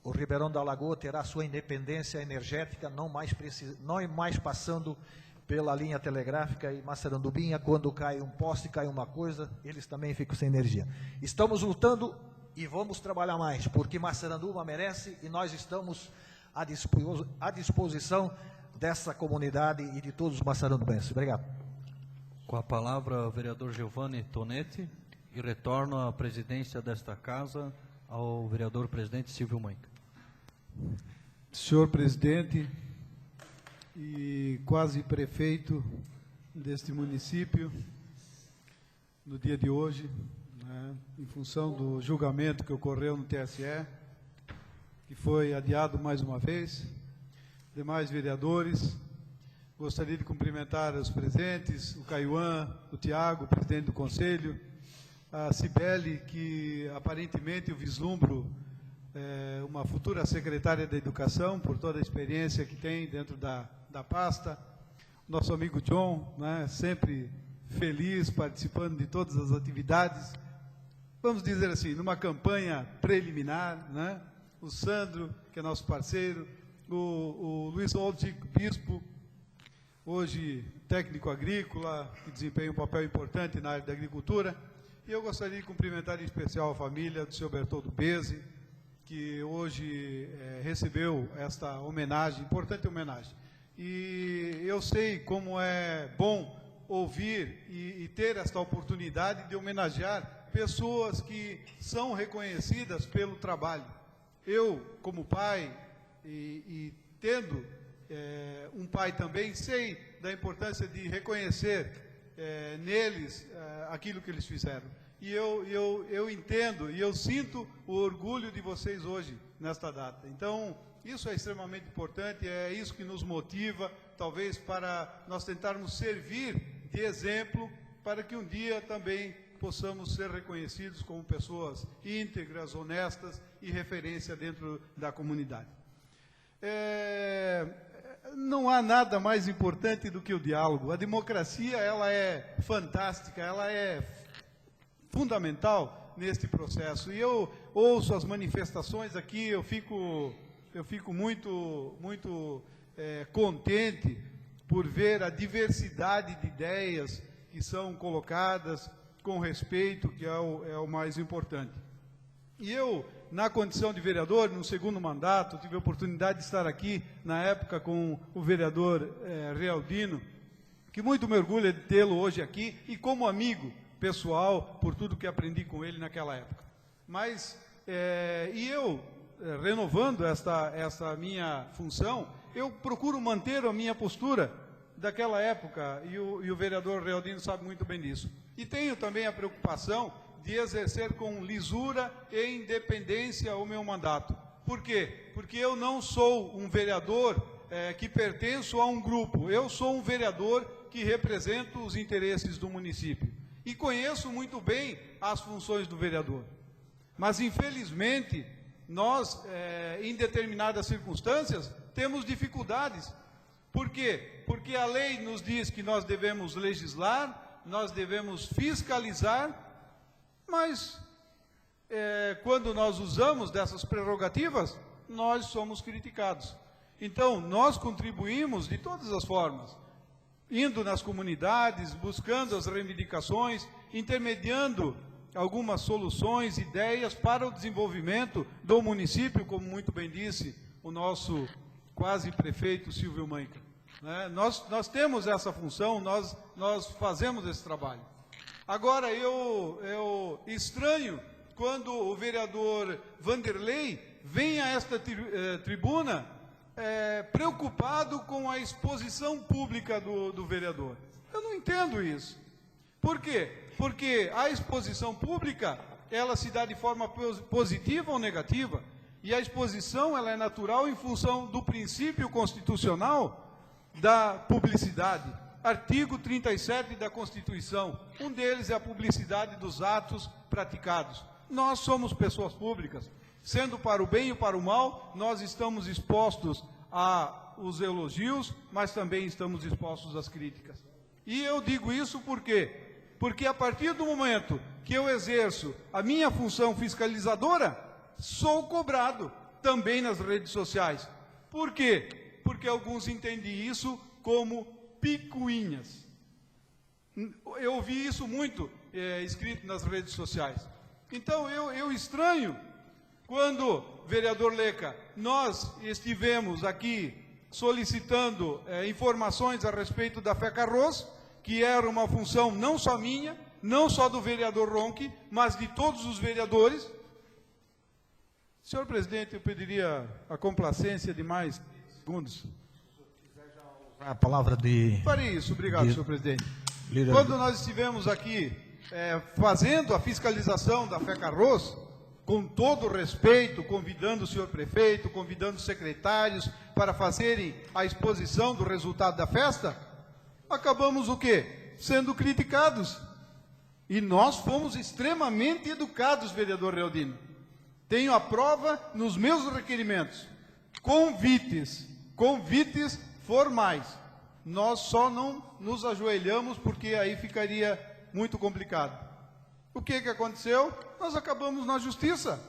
o Ribeirão da Lagoa terá sua independência energética, não mais passando pela linha telegráfica e Massaranduba, quando cai um poste, cai uma coisa, eles também ficam sem energia. Estamos lutando e vamos trabalhar mais, porque Massaranduba merece, e nós estamos à disposição dessa comunidade e de todos os massarandubenses. Obrigado. Com a palavra, o vereador Giovanni Tonetti, e retorno à presidência desta casa ao vereador presidente Silvio Maica. Senhor presidente e quase prefeito deste município, no dia de hoje, né, em função do julgamento que ocorreu no TSE, que foi adiado mais uma vez, demais vereadores, gostaria de cumprimentar os presentes, o Caiuan, o Tiago, o presidente do Conselho, a Cibele, que aparentemente eu vislumbro uma futura secretária da Educação, por toda a experiência que tem dentro da pasta, nosso amigo John, né, sempre feliz, participando de todas as atividades, vamos dizer assim, numa campanha preliminar, né, o Sandro, que é nosso parceiro, o Luiz Oldic, bispo, hoje técnico agrícola, que desempenha um papel importante na área da agricultura, e eu gostaria de cumprimentar em especial a família do senhor Bertoldo Bezzi, que hoje recebeu esta homenagem, importante homenagem. E eu sei como é bom ouvir e ter esta oportunidade de homenagear pessoas que são reconhecidas pelo trabalho. Eu, como pai, e tendo um pai também, sei da importância de reconhecer neles aquilo que eles fizeram. E eu entendo e eu sinto o orgulho de vocês hoje, nesta data. Então, isso é extremamente importante, é isso que nos motiva, talvez, para nós tentarmos servir de exemplo, para que um dia também possamos ser reconhecidos como pessoas íntegras, honestas e referência dentro da comunidade. Não há nada mais importante do que o diálogo. A democracia, ela é fantástica, ela é fundamental neste processo. E eu ouço as manifestações aqui, eu fico muito contente por ver a diversidade de ideias que são colocadas com respeito, que é o mais importante. E eu, na condição de vereador, no segundo mandato, tive a oportunidade de estar aqui, na época, com o vereador Realdino, que muito me orgulha de tê-lo hoje aqui, e como amigo pessoal, por tudo que aprendi com ele naquela época. Mas, renovando esta minha função, eu procuro manter a minha postura daquela época, e o vereador Realdino sabe muito bem disso. E tenho também a preocupação de exercer com lisura e independência o meu mandato. Por quê? Porque eu não sou um vereador que pertenço a um grupo, eu sou um vereador que representa os interesses do município. E conheço muito bem as funções do vereador. Mas, infelizmente, nós, em determinadas circunstâncias, temos dificuldades. Por quê? Porque a lei nos diz que nós devemos legislar, nós devemos fiscalizar, mas quando nós usamos dessas prerrogativas, nós somos criticados. Então, nós contribuímos de todas as formas, indo nas comunidades, buscando as reivindicações, intermediando algumas soluções, ideias para o desenvolvimento do município, como muito bem disse o nosso quase prefeito Silvio Maica. Nós temos essa função, nós fazemos esse trabalho. Agora, eu estranho quando o vereador Vanderlei vem a esta tribuna preocupado com a exposição pública do vereador. Eu não entendo isso. Por quê? Porque a exposição pública, ela se dá de forma positiva ou negativa, e a exposição ela é natural em função do princípio constitucional da publicidade. Artigo 37 da Constituição, um deles é a publicidade dos atos praticados. Nós somos pessoas públicas, sendo para o bem e para o mal, nós estamos expostos aos elogios, mas também estamos expostos às críticas. E eu digo isso por quê? Porque a partir do momento que eu exerço a minha função fiscalizadora, sou cobrado também nas redes sociais. Por quê? Porque alguns entendem isso como picuinhas. Eu ouvi isso muito escrito nas redes sociais. Então eu estranho quando, vereador Leca, nós estivemos aqui solicitando informações a respeito da FECARROS, que era uma função não só minha, não só do vereador Ronchi, mas de todos os vereadores. Senhor presidente, eu pediria a complacência de mais segundos. A palavra de... Farei isso, obrigado, senhor presidente. Quando nós estivemos aqui fazendo a fiscalização da FECARROS, com todo respeito, convidando o senhor prefeito, convidando os secretários para fazerem a exposição do resultado da festa, acabamos o quê? Sendo criticados. E nós fomos extremamente educados, vereador Realdino. Tenho a prova nos meus requerimentos. Convites formais. Nós só não nos ajoelhamos porque aí ficaria muito complicado. O que aconteceu? Nós acabamos na justiça,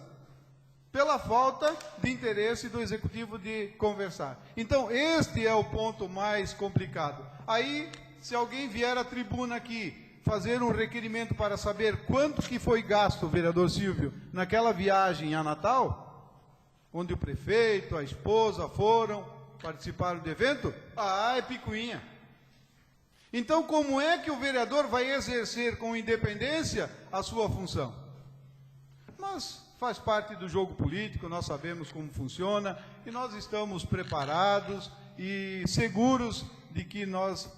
pela falta de interesse do executivo de conversar. Então, este é o ponto mais complicado. Aí, se alguém vier à tribuna aqui fazer um requerimento para saber quanto que foi gasto, vereador Silvio, naquela viagem a Natal, onde o prefeito, a esposa participaram do evento, é picuinha. Então, como é que o vereador vai exercer com independência a sua função? Mas faz parte do jogo político, nós sabemos como funciona, e nós estamos preparados e seguros de que nós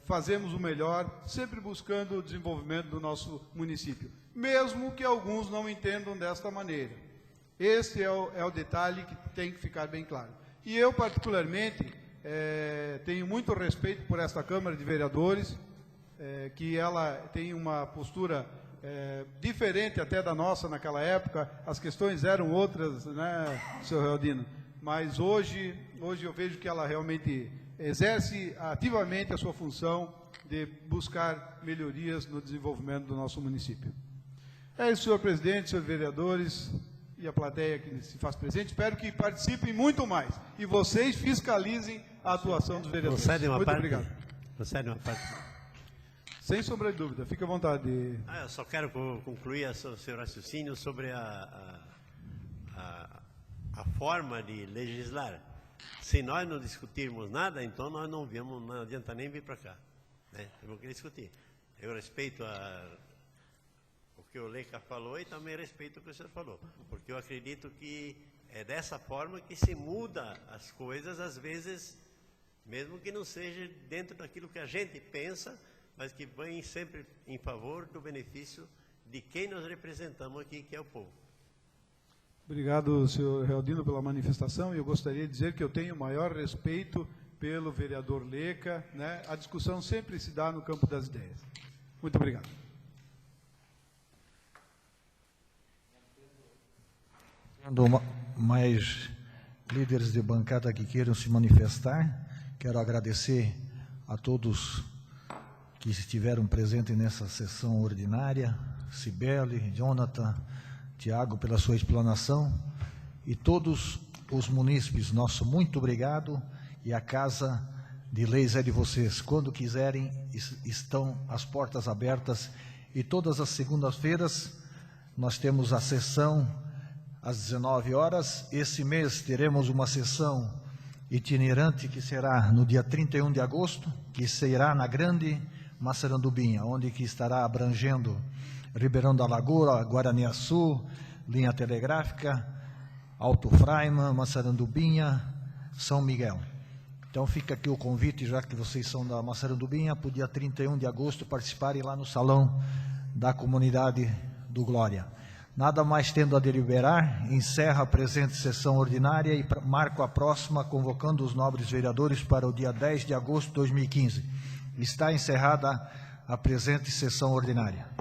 fazemos o melhor, sempre buscando o desenvolvimento do nosso município, mesmo que alguns não entendam desta maneira. Esse é o detalhe que tem que ficar bem claro. E eu, particularmente, tenho muito respeito por esta Câmara de Vereadores, que ela tem uma postura diferente até da nossa naquela época. As questões eram outras, né, senhor Realdino? Mas hoje eu vejo que ela realmente exerce ativamente a sua função de buscar melhorias no desenvolvimento do nosso município. É isso, senhor presidente, senhores vereadores e a plateia que se faz presente. Espero que participem muito mais e vocês fiscalizem a atuação dos vereadores. Muito obrigado. Concede uma parte. Sem sombra de dúvida, fique à vontade. Eu só quero concluir o seu raciocínio sobre a forma de legislar. Se nós não discutirmos nada, então nós não adianta nem vir para cá. Né? Temos que discutir. Eu respeito o que o Leca falou e também respeito o que o senhor falou, porque eu acredito que é dessa forma que se muda as coisas, às vezes, mesmo que não seja dentro daquilo que a gente pensa, mas que vem sempre em favor do benefício de quem nós representamos aqui, que é o povo. Obrigado, senhor Realdino, pela manifestação. E eu gostaria de dizer que eu tenho o maior respeito pelo vereador Leca, né? A discussão sempre se dá no campo das ideias. Muito obrigado. Tendo mais líderes de bancada que queiram se manifestar, quero agradecer a todos que estiveram presentes nessa sessão ordinária, Cibele, Jonathan, Tiago, pela sua explanação, e todos os munícipes, nosso muito obrigado, e a Casa de Leis é de vocês. Quando quiserem, estão as portas abertas, e todas as segundas-feiras nós temos a sessão às 19 horas. Esse mês teremos uma sessão itinerante que será no dia 31 de agosto, que será na Grande Masarandubinha, onde que estará abrangendo Ribeirão da Lagoa, Guaraniaçu, Linha Telegráfica, Alto Fraiman, Masarandubinha, São Miguel. Então fica aqui o convite, já que vocês são da Masarandubinha, para o dia 31 de agosto participarem lá no Salão da Comunidade do Glória. Nada mais tendo a deliberar, encerra a presente sessão ordinária e marco a próxima, convocando os nobres vereadores para o dia 10 de agosto de 2015. Está encerrada a presente sessão ordinária.